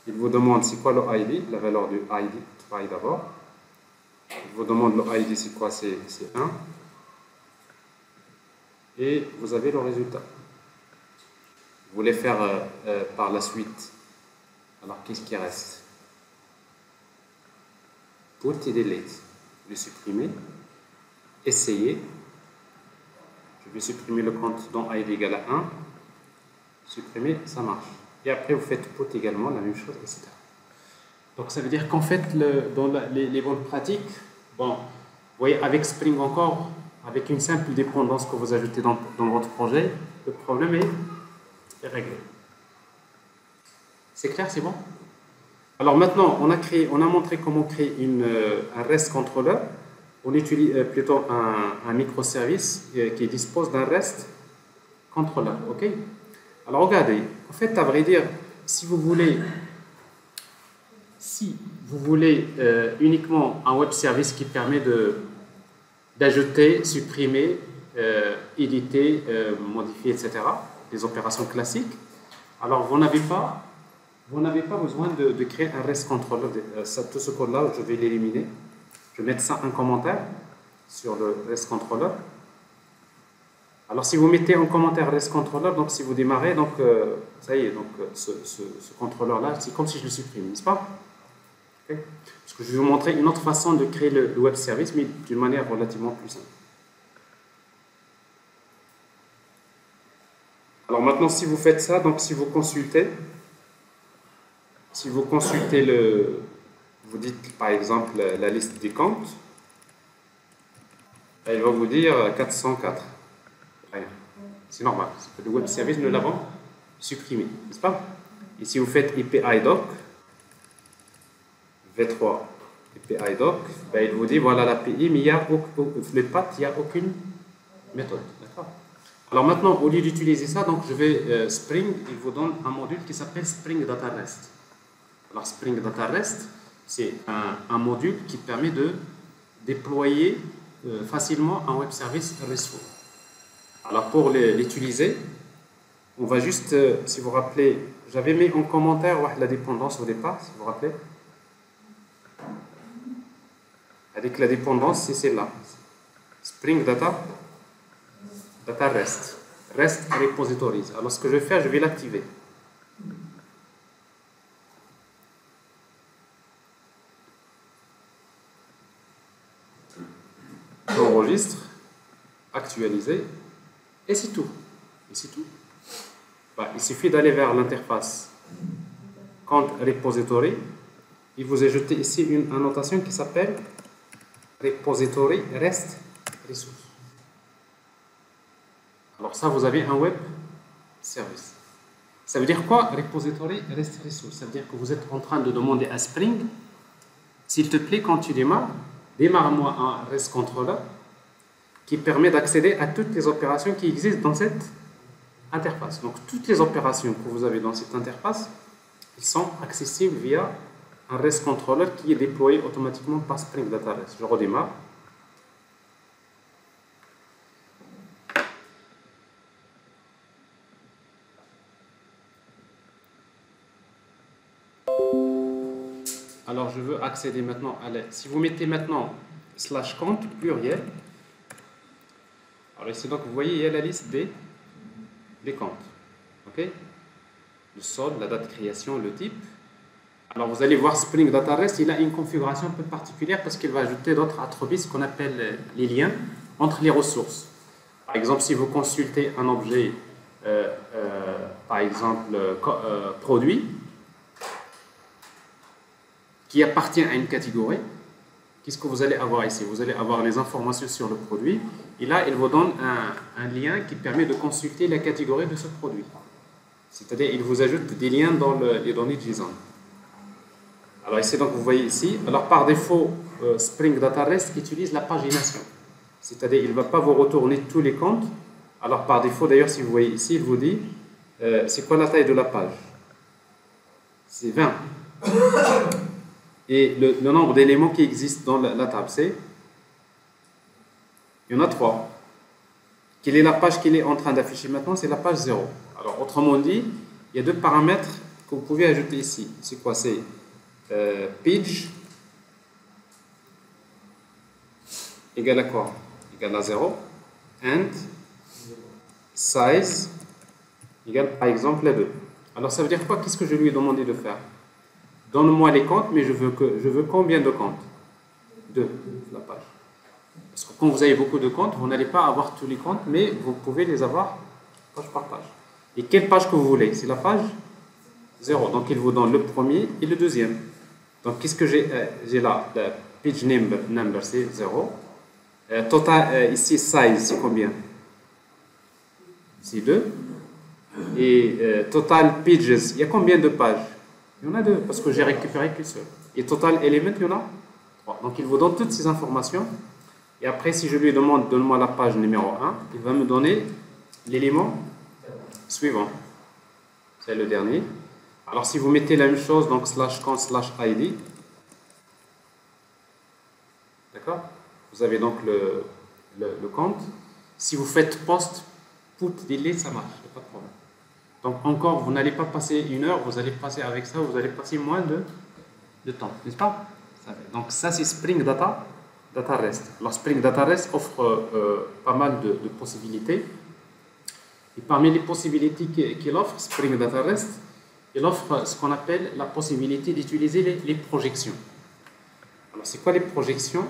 Il vous demande c'est quoi le ID, la valeur du ID, try d'abord. Il vous demande le ID, c'est quoi? C'est 1. Et vous avez le résultat. Vous voulez faire par la suite. Alors, qu'est-ce qui reste? Put et delete. Je vais supprimer. Essayer. Je vais supprimer le compte dont ID égale à 1. Supprimer, ça marche. Et après, vous faites put également, la même chose, etc. Donc, ça veut dire qu'en fait, dans les bonnes pratiques, bon, vous voyez, avec Spring encore, avec une simple dépendance que vous ajoutez dans votre projet, le problème est réglé. C'est clair, c'est bon? Alors maintenant, on a montré comment créer un REST controller. On utilise plutôt un microservice qui dispose d'un REST controller. Ok? Alors regardez, en fait, à vrai dire, si vous vous voulez uniquement un web service qui permet d'ajouter, supprimer, éditer, modifier, etc., les opérations classiques, alors vous n'avez pas besoin de créer un REST controller. Tout ce code-là, je vais l'éliminer. Je vais mettre ça en commentaire sur le REST controller. Alors, si vous mettez en commentaire REST controller, donc si vous démarrez, donc ça y est, donc ce contrôleur-là, c'est comme si je le supprime, n'est-ce pas? Okay. Parce que je vais vous montrer une autre façon de créer le web service, mais d'une manière relativement plus simple. Alors maintenant, si vous faites ça, donc si vous consultez vous dites par exemple la liste des comptes, il va vous dire 404. C'est normal, le web service, nous l'avons supprimé, n'est-ce pas? Et si vous faites IPIDoc, V3 IPIDoc, il vous dit voilà l'API, mais il y a le path, il n'y a aucune méthode. Alors maintenant, au lieu d'utiliser ça, donc je vais Spring, il vous donne un module qui s'appelle Spring Data REST. Alors Spring Data REST, c'est un module qui permet de déployer facilement un web service RESTful. Alors pour l'utiliser, on va juste, si vous vous rappelez, j'avais mis en commentaire la dépendance au départ, si vous vous rappelez. Avec la dépendance, c'est celle-là. Spring Data REST. REST Repositories. Alors ce que je vais faire, je vais l'activer. J'enregistre, actualiser, et c'est tout. Et c'est tout. Il suffit d'aller vers l'interface Compte Repository. Il vous est jeté ici une annotation qui s'appelle Repository REST Resource. Alors ça, vous avez un web service. Ça veut dire quoi, Repository REST Resource? Ça veut dire que vous êtes en train de demander à Spring, s'il te plaît, quand tu démarre-moi un REST controller qui permet d'accéder à toutes les opérations qui existent dans cette interface. Donc, toutes les opérations que vous avez dans cette interface, elles sont accessibles via un REST controller qui est déployé automatiquement par Spring Data REST. Je redémarre. Alors, je veux accéder maintenant à l'aide. Si vous mettez maintenant /compte pluriel, alors ici, donc, vous voyez, il y a la liste des comptes. OK? Le solde, la date de création, le type. Alors, vous allez voir Spring Data REST, il a une configuration un peu particulière parce qu'il va ajouter d'autres attributs, ce qu'on appelle les liens entre les ressources. Par exemple, si vous consultez un objet, par exemple, produit, qui appartient à une catégorie, qu'est-ce que vous allez avoir ici? Vous allez avoir les informations sur le produit, et là, il vous donne un lien qui permet de consulter la catégorie de ce produit. C'est-à-dire, il vous ajoute des liens dans les données JSON. Alors ici, donc, vous voyez ici, alors par défaut, Spring Data REST utilise la pagination. C'est-à-dire, il ne va pas vous retourner tous les comptes. Alors par défaut, d'ailleurs, si vous voyez ici, il vous dit, c'est quoi la taille de la page? C'est 20. Et le nombre d'éléments qui existent dans la table, c'est? Il y en a 3. Quelle est la page qu'il est en train d'afficher maintenant? C'est la page 0. Alors, autrement dit, il y a deux paramètres que vous pouvez ajouter ici. C'est quoi? C'est page égale à quoi? Égale à 0. And size égale par exemple à 2. Alors, ça veut dire quoi? Qu'est-ce que je lui ai demandé de faire? Donne-moi les comptes, mais je veux combien de comptes? 2, la page. Parce que quand vous avez beaucoup de comptes, vous n'allez pas avoir tous les comptes, mais vous pouvez les avoir page par page. Et quelle page que vous voulez? C'est la page 0. Donc, il vous donne le premier et le deuxième. Donc, qu'est-ce que j'ai là? Le page number, c'est 0. Total, ici, size, c'est combien? C'est 2. Et total pages, il y a combien de pages? Il y en a 2, parce que j'ai récupéré qu'une seule. Et total element, il y en a 3. Donc, il vous donne toutes ces informations. Et après, si je lui demande, donne-moi la page numéro 1, il va me donner l'élément suivant. C'est le dernier. Alors, si vous mettez la même chose, donc /compte/id, D'accord? Vous avez donc le compte. Si vous faites post, put, delete, ça marche, il n'y a pas de problème. Donc encore, vous n'allez pas passer 1 heure, vous allez passer avec ça, vous allez passer moins de temps, n'est-ce pas? Donc ça c'est Spring Data REST. Alors Spring Data REST offre pas mal de possibilités. Et parmi les possibilités qu'il offre, Spring Data REST, il offre ce qu'on appelle la possibilité d'utiliser les projections. Alors c'est quoi les projections?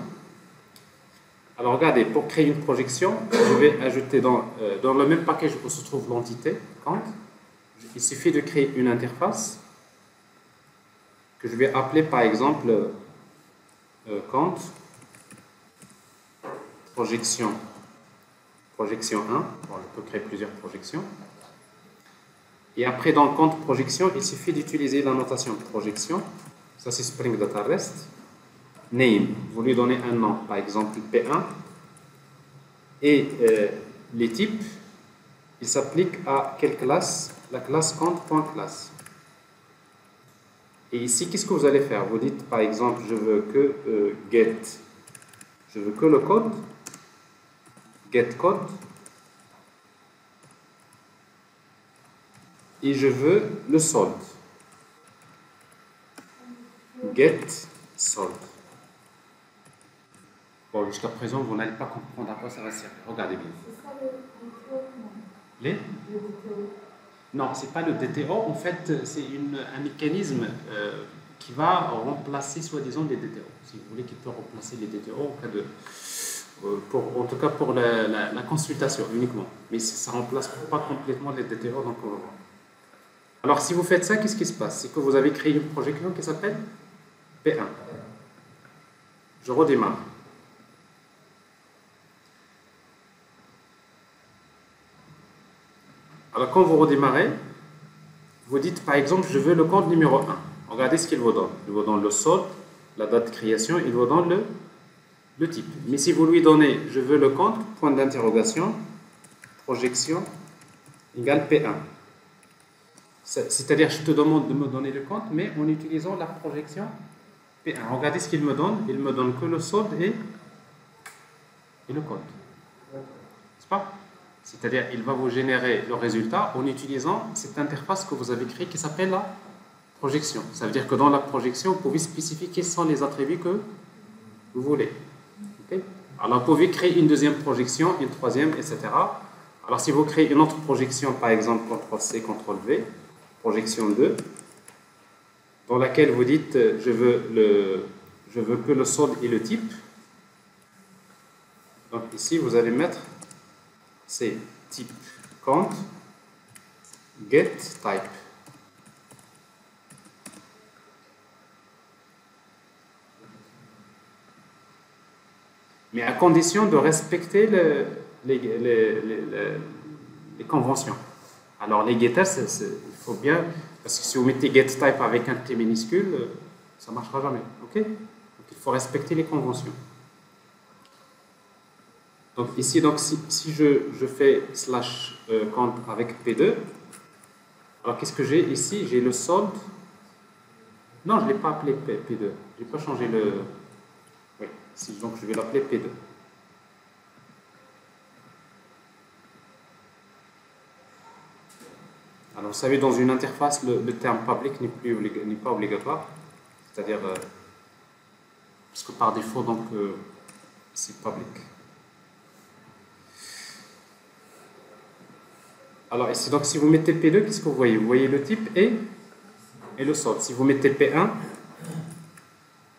Alors regardez, pour créer une projection, je vais ajouter dans le même package où se trouve l'entité, quand il suffit de créer une interface que je vais appeler par exemple compte projection 1. Bon, je peux créer plusieurs projections. Et après, dans le compte projection, il suffit d'utiliser la notation projection. Ça, c'est Spring Data REST. Name, vous lui donnez un nom, par exemple P1. Et les types, ils s'appliquent à quelle classe? La classe compte.class. Et ici, qu'est-ce que vous allez faire? Vous dites, par exemple, je veux que get, je veux que le code, get code, et je veux le solde, get solde. Bon, jusqu'à présent, vous n'allez pas comprendre à quoi ça va servir. Regardez bien. Les? Non, ce n'est pas le DTO. En fait, c'est un mécanisme qui va remplacer, soi-disant, les DTO. Si vous voulez, qui peut remplacer les DTO en cas de... en tout cas pour la consultation uniquement. Mais ça ne remplace pas complètement les DTO. Donc, alors, si vous faites ça, qu'est-ce qui se passe? C'est que vous avez créé une projection qui s'appelle P1. Je redémarre. Alors, quand vous redémarrez, vous dites, par exemple, je veux le compte numéro 1. Regardez ce qu'il vous donne. Il vous donne le solde, la date de création, il vous donne le type. Mais si vous lui donnez, je veux le compte, point d'interrogation, projection, égale P1. C'est-à-dire, je te demande de me donner le compte, mais en utilisant la projection P1. Regardez ce qu'il me donne. Il me donne que le solde et le compte. N'est-ce pas? C'est-à-dire, il va vous générer le résultat en utilisant cette interface que vous avez créée qui s'appelle la projection. Ça veut dire que dans la projection, vous pouvez spécifier quels sont les attributs que vous voulez. Okay? Alors, vous pouvez créer une deuxième projection, une troisième, etc. Alors, si vous créez une autre projection, par exemple, CTRL-C, CTRL-V, projection 2, dans laquelle vous dites je veux que le solde et le type. Donc, ici, vous allez mettre c'est type count get type. Mais à condition de respecter les conventions. Alors les getters, il faut bien, parce que si vous mettez get type avec un T minuscule, ça ne marchera jamais. Ok? Donc il faut respecter les conventions. Donc ici, donc, si je fais slash count avec P2, alors qu'est-ce que j'ai ici? J'ai le solde. Non, je ne l'ai pas appelé P2. Je n'ai pas changé le... Oui, ici, donc je vais l'appeler P2. Alors vous savez, dans une interface, le terme public n'est pas obligatoire. C'est-à-dire, parce que par défaut, donc, c'est public. Alors ici, donc si vous mettez P2, qu'est-ce que vous voyez? Vous voyez le type et le solde. Si vous mettez P1,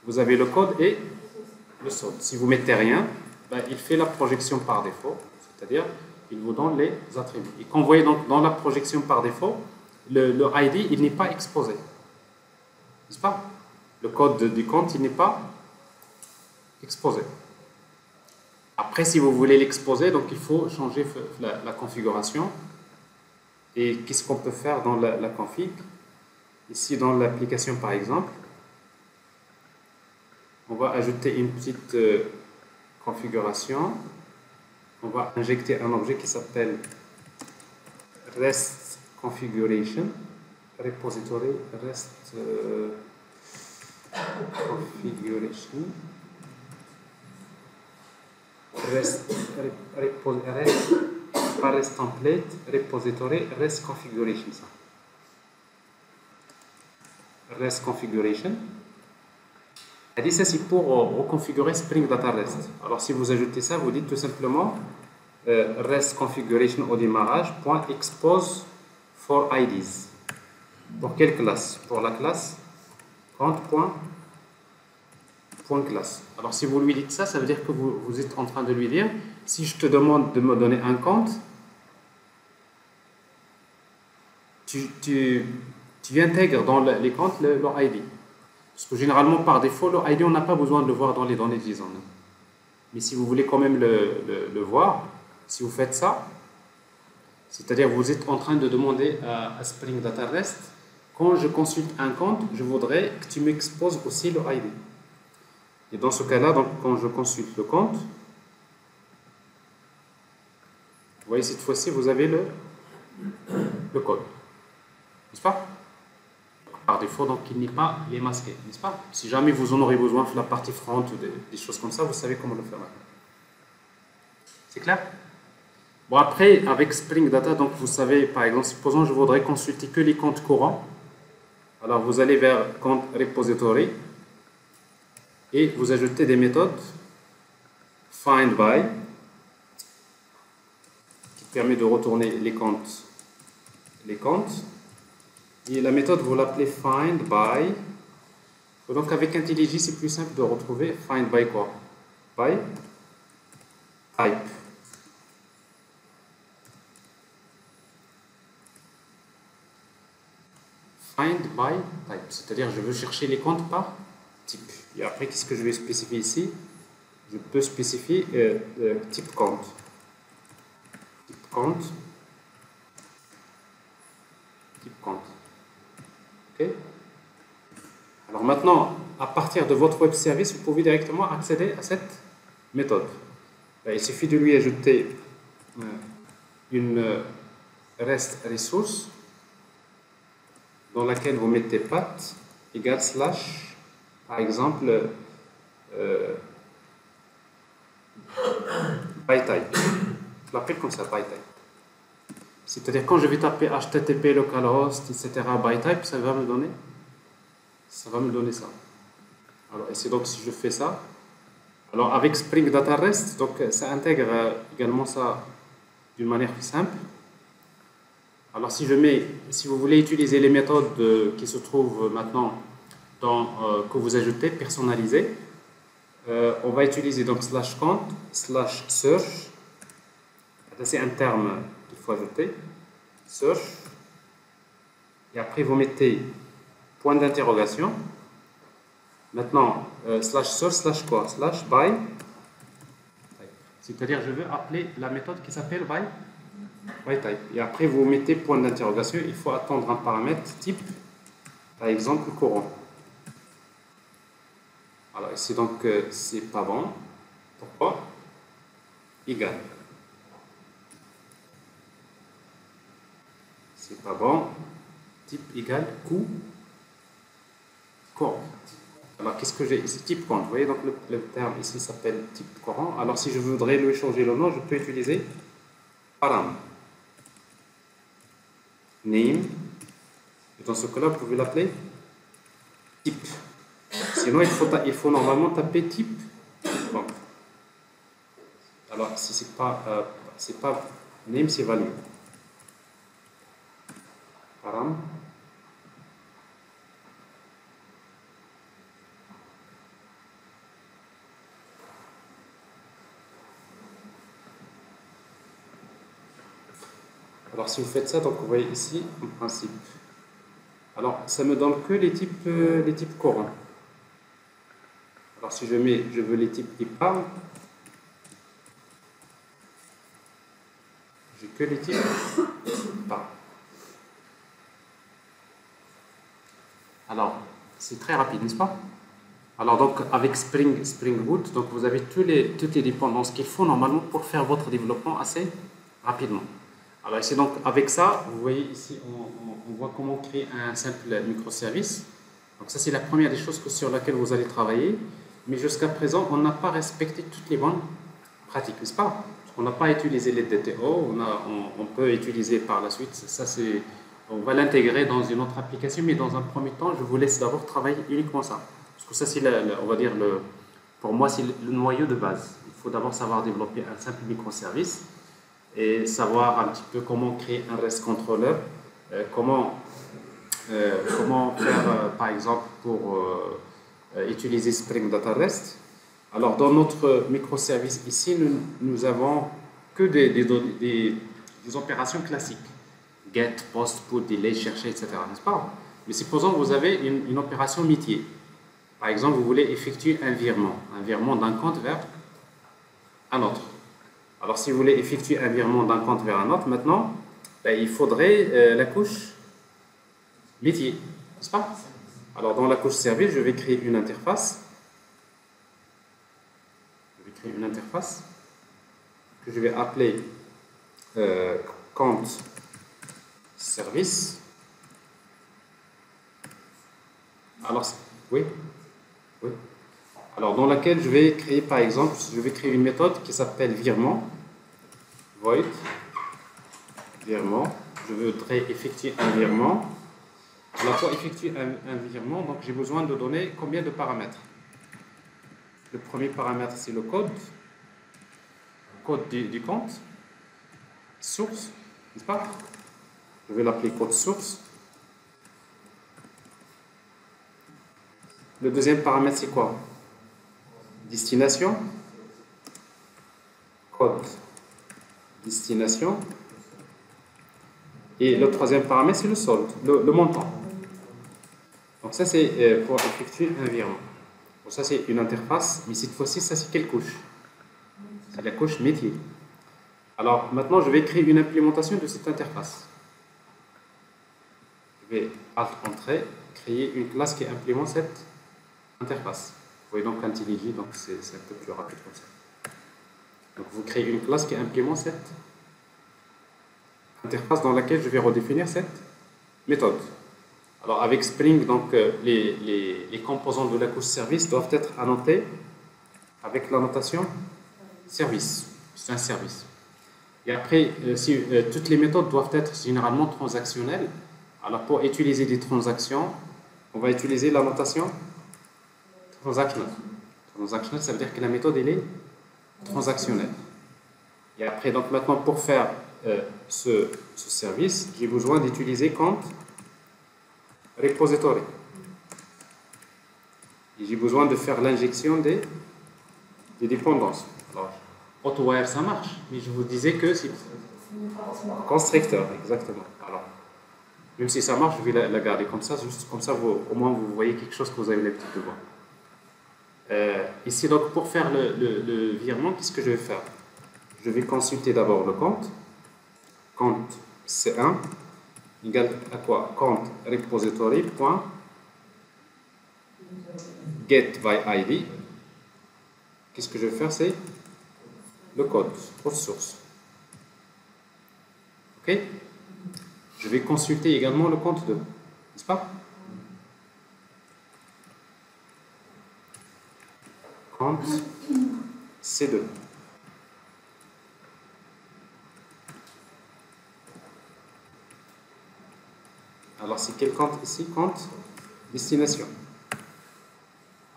vous avez le code et le solde. Si vous mettez rien, ben, il fait la projection par défaut, c'est-à-dire il vous donne les attributs. Et quand vous voyez donc dans la projection par défaut, le ID, il n'est pas exposé. N'est-ce pas? Le code du compte, il n'est pas exposé. Après, si vous voulez l'exposer, donc il faut changer la configuration. Et qu'est-ce qu'on peut faire dans la config? Ici, dans l'application, par exemple, on va ajouter une petite configuration. On va injecter un objet qui s'appelle REST configuration, repository REST configuration. pas REST template, repository, REST configuration. Ça. REST configuration. Et ça, c'est pour reconfigurer Spring Data REST. Alors, si vous ajoutez ça, vous dites tout simplement REST configuration au démarrage, .expose for IDs. Pour quelle classe? Pour la classe compte.classe. Alors, si vous lui dites ça, ça veut dire que vous êtes en train de lui dire, si je te demande de me donner un compte, tu intègres dans les comptes leur ID. Parce que généralement, par défaut, leur ID, on n'a pas besoin de le voir dans les données de JSON. Mais si vous voulez quand même le voir, si vous faites ça, c'est-à-dire vous êtes en train de demander à Spring Data REST, quand je consulte un compte, je voudrais que tu m'exposes aussi le ID. Et dans ce cas-là, donc, quand je consulte le compte, vous voyez, cette fois-ci, vous avez le code. N'est-ce pas? Par défaut, donc il est masqué, n'est-ce pas? Si jamais vous en aurez besoin de la partie front ou des choses comme ça, vous savez comment le faire maintenant. C'est clair? Bon, après, avec Spring Data, donc vous savez, par exemple, supposons que je voudrais consulter que les comptes courants. Alors, vous allez vers compte repository et vous ajoutez des méthodes find by qui permet de retourner les comptes. Et la méthode, vous l'appelez find by. Donc, avec IntelliJ, c'est plus simple de retrouver find by quoi? By type. Find by type, c'est-à-dire je veux chercher les comptes par type. Et après, qu'est-ce que je vais spécifier ici? Je peux spécifier type compte. Type compte. Type compte. OK? Alors maintenant, à partir de votre web service, vous pouvez directement accéder à cette méthode. Il suffit de lui ajouter une REST resource dans laquelle vous mettez path égale slash, par exemple, by type. Je l'appelle comme ça, by type. C'est-à-dire quand je vais taper HTTP localhost, etc. by type, ça va me donner ça. Alors, et c'est donc si je fais ça, alors avec Spring Data REST, donc ça intègre également ça d'une manière simple. Alors si vous voulez utiliser les méthodes qui se trouvent maintenant que vous ajoutez, personnalisées, on va utiliser donc slash count, slash search. C'est un terme qu'il faut ajouter, search. Et après vous mettez point d'interrogation. Maintenant, slash search, slash quoi? Slash by. C'est-à-dire je veux appeler la méthode qui s'appelle by type. Et après, vous mettez point d'interrogation. Il faut attendre un paramètre type, par exemple, courant. Alors, ici, donc, c'est pas bon. Pourquoi? Égal. C'est pas bon. Type égal courant. Alors, qu'est-ce que j'ai ici? Type compte. Vous voyez, donc, le terme ici s'appelle type courant. Alors, si je voudrais lui changer le nom, je peux utiliser param. Name. Et dans ce cas-là, vous pouvez l'appeler type. Sinon, il faut normalement taper type. Bon. Alors, si c'est pas name, c'est value. Param. Alors, si vous faites ça, donc vous voyez ici, en principe. Alors, ça me donne que les types courants. Alors, si je veux les types qui parlent, j'ai que les types qui parlent. Alors, c'est très rapide, n'est-ce pas? Alors, donc, avec Spring Boot, donc vous avez toutes les dépendances qu'il faut normalement pour faire votre développement assez rapidement. Alors ici, donc, avec ça, vous voyez ici, on voit comment créer un simple microservice. Donc ça, c'est la première des choses sur laquelle vous allez travailler. Mais jusqu'à présent, on n'a pas respecté toutes les bonnes pratique, n'est-ce pas? On n'a pas utilisé les DTO, on peut utiliser par la suite. Ça, on va l'intégrer dans une autre application, mais dans un premier temps, je vous laisse d'abord travailler uniquement ça. Parce que ça, c'est, on va dire, pour moi, c'est le noyau de base. Il faut d'abord savoir développer un simple microservice et savoir un petit peu comment créer un REST controller, comment faire, par exemple, pour utiliser Spring Data REST. Alors, dans notre microservice ici, nous avons que des opérations classiques. Get, post, put, delay, chercher, etc. N'est-ce pas? Mais supposons que vous avez une opération métier. Par exemple, vous voulez effectuer un virement d'un compte vers un autre. Alors, si vous voulez effectuer un virement d'un compte vers un autre, maintenant, ben, il faudrait la couche métier, n'est-ce pas? Alors, dans la couche service, je vais créer une interface. Que je vais appeler compte service. Alors, oui. Alors, dans laquelle je vais créer, par exemple, je vais créer une méthode qui s'appelle virement. Void virement. Je voudrais effectuer un virement. Alors, pour effectuer un virement, donc j'ai besoin de donner combien de paramètres? Le premier paramètre, c'est le code du compte, source, n'est-ce pas? Je vais l'appeler code source. Le deuxième paramètre, c'est quoi? Destination, code destination. Et le troisième paramètre, c'est le solde, le montant. Donc ça, c'est pour effectuer un virement. Bon, ça, c'est une interface, mais cette fois-ci, ça, c'est quelle couche? C'est la couche métier. Alors, maintenant, je vais créer une implémentation de cette interface. Je vais Alt-Entrée, créer une classe qui implémente cette interface. Vous voyez donc IntelliJ, donc c'est un peu plus rapide comme ça. Donc, vous créez une classe qui implémente cette interface dans laquelle je vais redéfinir cette méthode. Alors, avec Spring, donc, les composants de la couche service doivent être annotés avec la notation service. C'est un service. Et après, toutes les méthodes doivent être généralement transactionnelles. Alors, pour utiliser des transactions, on va utiliser la notation transactionnelle. Transactionnelle, ça veut dire que la méthode, elle est transactionnelle. Et après, donc, maintenant, pour faire ce service, j'ai besoin d'utiliser compte repository. Et j'ai besoin de faire l'injection des dépendances. Alors, AutoWire, ça marche, mais je vous disais que c'est constructeur, exactement. Alors, même si ça marche, je vais la garder comme ça, juste comme ça, au moins vous voyez quelque chose que vous avez l'habitude de voir. Ici, donc, pour faire le virement, qu'est-ce que je vais faire? Je vais consulter d'abord le compte C1 égale à quoi? Compte repository.getById. Qu'est-ce que je vais faire? C'est le code source. Ok? Je vais consulter également le compte 2, n'est-ce pas? Compte C2. Alors, c'est quel compte ici? Compte destination.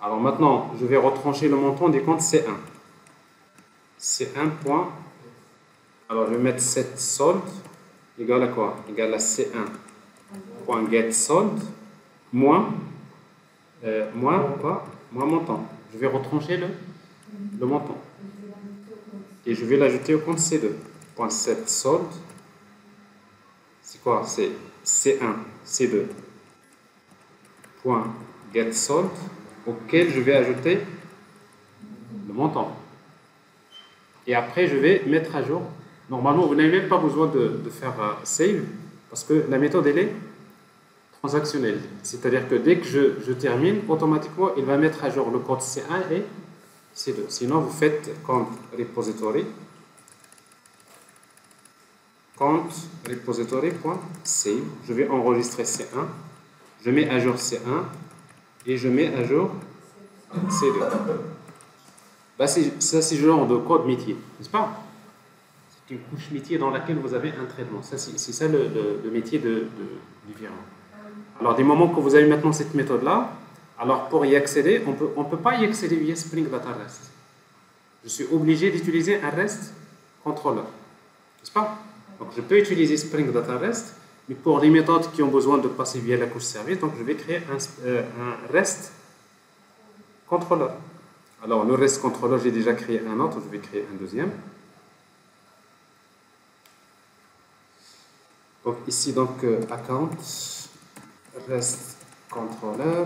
Alors maintenant, je vais retrancher le montant des comptes C1. C1 point. Alors, je vais mettre cette solde égale à quoi? Égale à C1.getSolde moins quoi? Moins montant. Je vais retrancher le montant. Et je vais l'ajouter au compte C2. Point set solde. C'est quoi? C'est C1, C2. Point getSolde auquel je vais ajouter le montant. Et après, je vais mettre à jour. Normalement, vous n'avez même pas besoin de faire save parce que la méthode, elle est transactionnelle. C'est-à-dire que dès que je termine, automatiquement, il va mettre à jour le code C1 et C2. Sinon, vous faites compte repository.save. Je vais enregistrer C1. Je mets à jour C1 et je mets à jour C2. Bah, ça, c'est genre de code métier, n'est-ce pas? C'est une couche métier dans laquelle vous avez un traitement. Ça, c'est ça le métier du virement. Alors, du moment que vous avez maintenant cette méthode-là, alors pour y accéder, on peut pas y accéder via Spring Data REST. Je suis obligé d'utiliser un REST controller, n'est-ce pas? Donc, je peux utiliser Spring Data REST, mais pour les méthodes qui ont besoin de passer via la couche service, donc je vais créer un REST controller. Alors, le REST controller, j'ai déjà créé un autre, je vais créer un deuxième. Donc, ici, donc, account, REST controller.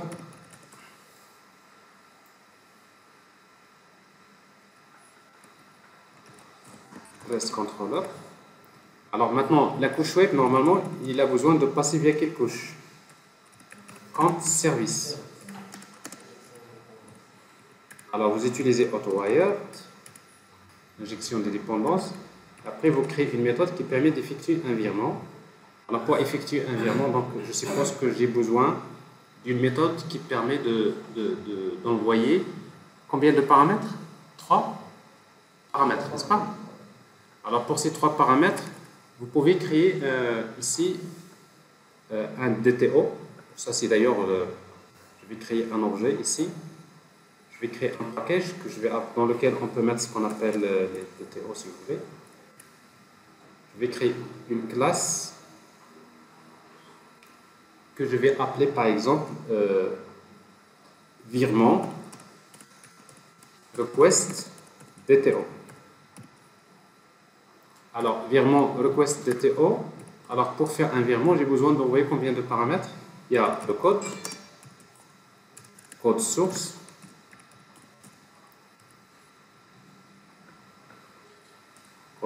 REST controller. Alors maintenant, la couche web, normalement, il a besoin de passer via quelle couche? Compte service. Alors vous utilisez AutoWire, injection des dépendances. Après, vous créez une méthode qui permet d'effectuer un virement. Alors pour effectuer un virement, donc, je suppose que j'ai besoin d'une méthode qui permet d'envoyer combien de paramètres? 3 paramètres, n'est-ce pas? Alors pour ces 3 paramètres, vous pouvez créer ici un DTO. Ça c'est d'ailleurs, je vais créer un objet ici. Je vais créer un package dans lequel on peut mettre ce qu'on appelle les DTO si vous voulez. Je vais créer une classe que je vais appeler par exemple virement request DTO. Alors, virement request DTO. Alors, pour faire un virement, j'ai besoin d'envoyer combien de paramètres? Il y a le code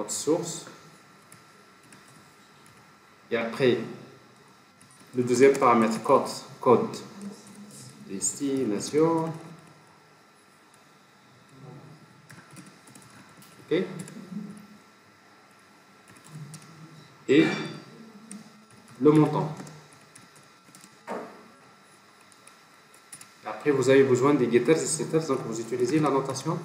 source, et après, le deuxième paramètre code destination. OK? Et le montant. Après, vous avez besoin des getters et setters, donc vous utilisez la notation.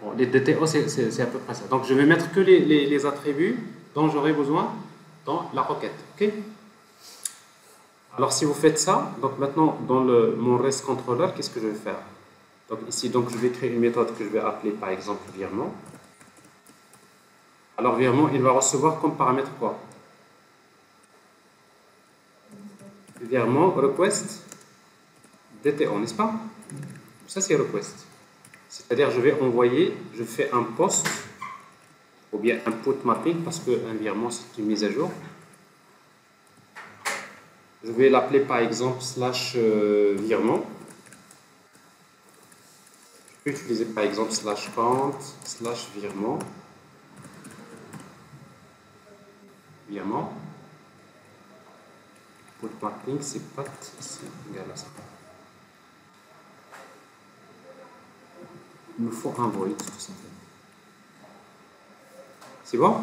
Bon, les DTO, c'est à peu près ça. Donc, je vais mettre que les attributs dont j'aurai besoin dans la requête. OK? Alors, si vous faites ça, donc maintenant, dans mon REST controller, qu'est-ce que je vais faire? Donc, ici, donc, je vais créer une méthode que je vais appeler, par exemple, virement. Alors, virement, il va recevoir comme paramètre quoi? Virement request DTO, n'est-ce pas? Ça, c'est request. C'est-à-dire, je fais un post ou bien un put mapping parce qu'un virement, c'est une mise à jour. Je vais l'appeler par exemple slash virement. Je peux utiliser par exemple slash count slash virement. Put mapping, c'est pas ici, égal à ça. Il nous faut un void tout simplement. C'est bon?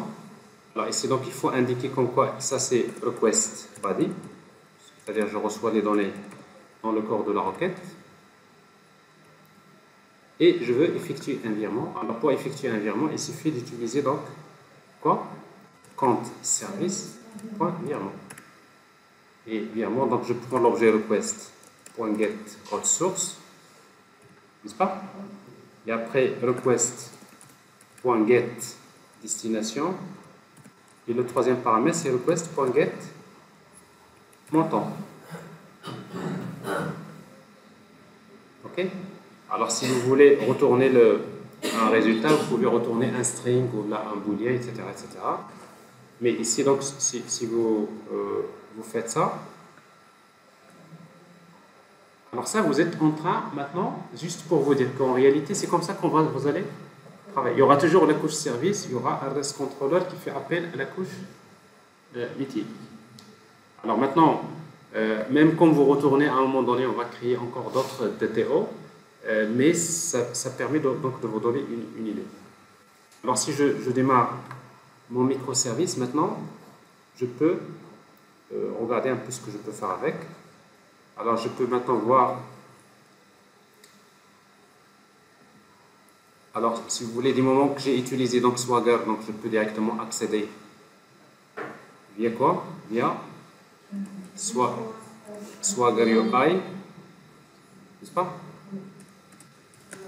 Alors ici donc il faut indiquer comme quoi ça c'est request body, c'est-à-dire je reçois les données dans le corps de la requête et je veux effectuer un virement. Alors pour effectuer un virement, il suffit d'utiliser donc quoi? Compte service.virement. Et virement, donc je prends l'objet request.get code source, n'est-ce pas? Et après request.get destination. Et le troisième paramètre, c'est request.get montant. OK? Alors, si vous voulez retourner un résultat, vous pouvez retourner un string ou un boolean, etc., etc. Mais ici, donc, si vous faites ça, alors ça, vous êtes en train, maintenant, juste pour vous dire qu'en réalité, c'est comme ça vous allez travailler. Il y aura toujours la couche service, il y aura un REST controller qui fait appel à la couche métier. Alors maintenant, même quand vous retournez à un moment donné, on va créer encore d'autres DTO, mais ça permet donc de vous donner une idée. Alors si je démarre mon microservice maintenant, je peux regarder un peu ce que je peux faire avec. Alors je peux maintenant voir Alors, si vous voulez, du moment que j'ai utilisé donc Swagger, donc je peux directement accéder via quoi? Via Swagger UI, n'est-ce pas?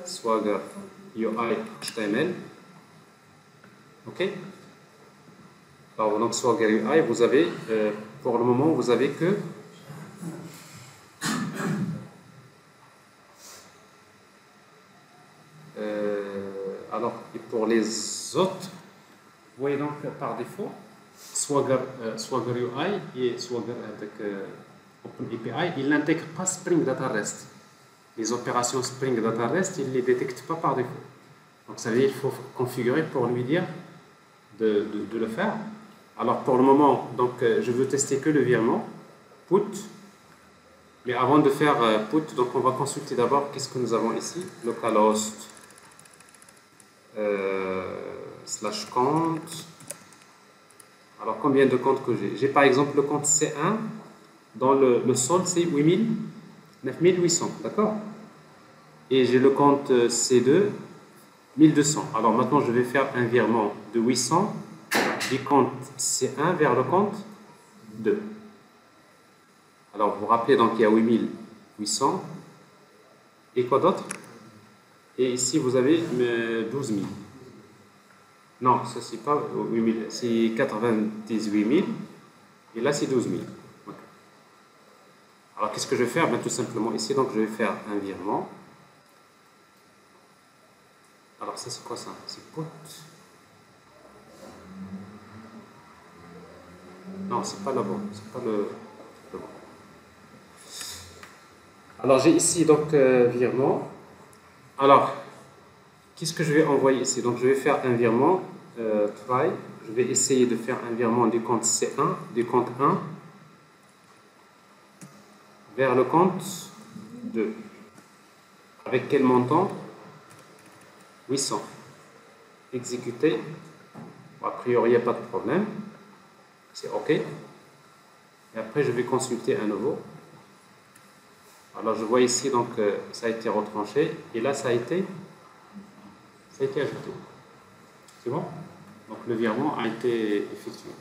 Swagger UI HTML. Ok? Alors, donc Swagger UI, vous avez, pour le moment, vous avez que alors, et pour les autres, vous voyez donc par défaut, Swagger UI et Swagger avec OpenAPI, il n'intègre pas Spring Data REST. Les opérations Spring Data REST, il ne les détecte pas par défaut. Donc, ça veut dire qu'il faut configurer pour lui dire de le faire. Alors, pour le moment, donc, je veux tester que le virement, put. Mais avant de faire put, donc on va consulter d'abord qu'est-ce que nous avons ici, localhost / compte. Alors, combien de comptes que j'ai? J'ai par exemple le compte C1, dans le solde c'est 9800, d'accord? Et j'ai le compte C2, 1200. Alors maintenant, je vais faire un virement de 800 du compte C1 vers le compte 2. Alors, vous vous rappelez, donc il y a 8800. Et quoi d'autre? Et ici, vous avez 12 000. Non, ça c'est pas 8 000, c'est 98 000. Et là, c'est 12 000. Okay. Alors, qu'est-ce que je vais faire? Ben, tout simplement, ici, donc, je vais faire un virement. Alors, ça, c'est quoi ça? C'est put. Non, c'est pas là-bas. C'est pas le bon. Alors, j'ai ici, donc, virement. Alors, qu'est-ce que je vais envoyer ici? Donc, je vais faire un virement, try. Je vais essayer de faire un virement du compte C1, du compte 1, vers le compte 2. Avec quel montant? 800. Exécuter. Bon, a priori, il n'y a pas de problème. C'est OK. Et après, je vais consulter à nouveau. Alors, je vois ici, donc, ça a été retranché. Et là, ça a été ajouté. C'est bon? Donc, le virement a été effectué.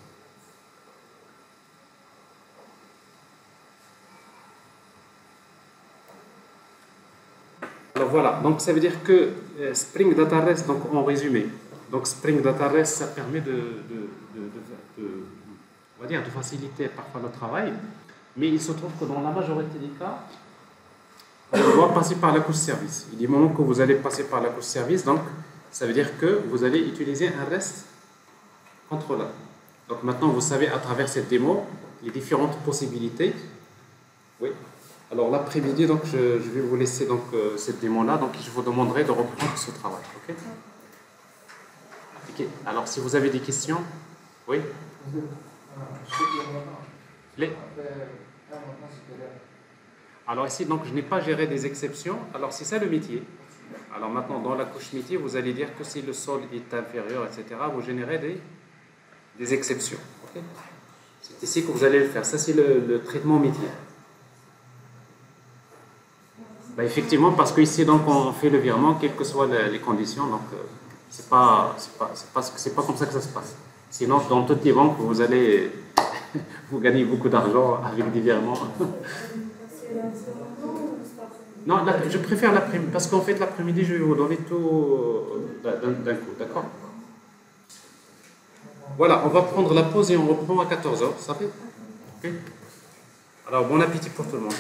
Alors, voilà. Donc, ça veut dire que Spring Data REST, donc, en résumé, donc, Spring Data REST, ça permet on va dire, de faciliter parfois le travail. Mais il se trouve que dans la majorité des cas, on doit passer par la couche service. Il y a des moments que vous allez passer par la couche service, donc ça veut dire que vous allez utiliser un REST controller. Donc maintenant, vous savez à travers cette démo les différentes possibilités. Oui. Alors l'après-midi, donc je vais vous laisser donc cette démo-là. Donc je vous demanderai de reprendre ce travail. Ok. Ok. Alors si vous avez des questions, oui. Alors ici, donc, je n'ai pas géré des exceptions. Alors, c'est ça le métier. Alors maintenant, dans la couche métier, vous allez dire que si le solde est inférieur, etc., vous générez des exceptions. Okay. C'est ici que vous allez le faire. Ça, c'est le traitement métier. Ben, effectivement, parce qu'ici, donc, on fait le virement, quelles que soient les conditions. Donc, c'est pas comme ça que ça se passe. Sinon, dans toutes les banques, vous allez vous gagnez beaucoup d'argent avec des virements. Non, là, je préfère l'après-midi, parce qu'en fait, l'après-midi, je vais vous donner tout d'un coup, d'accord? Voilà, on va prendre la pause et on reprend à 14h, ça fait? Ok. Alors, bon appétit pour tout le monde.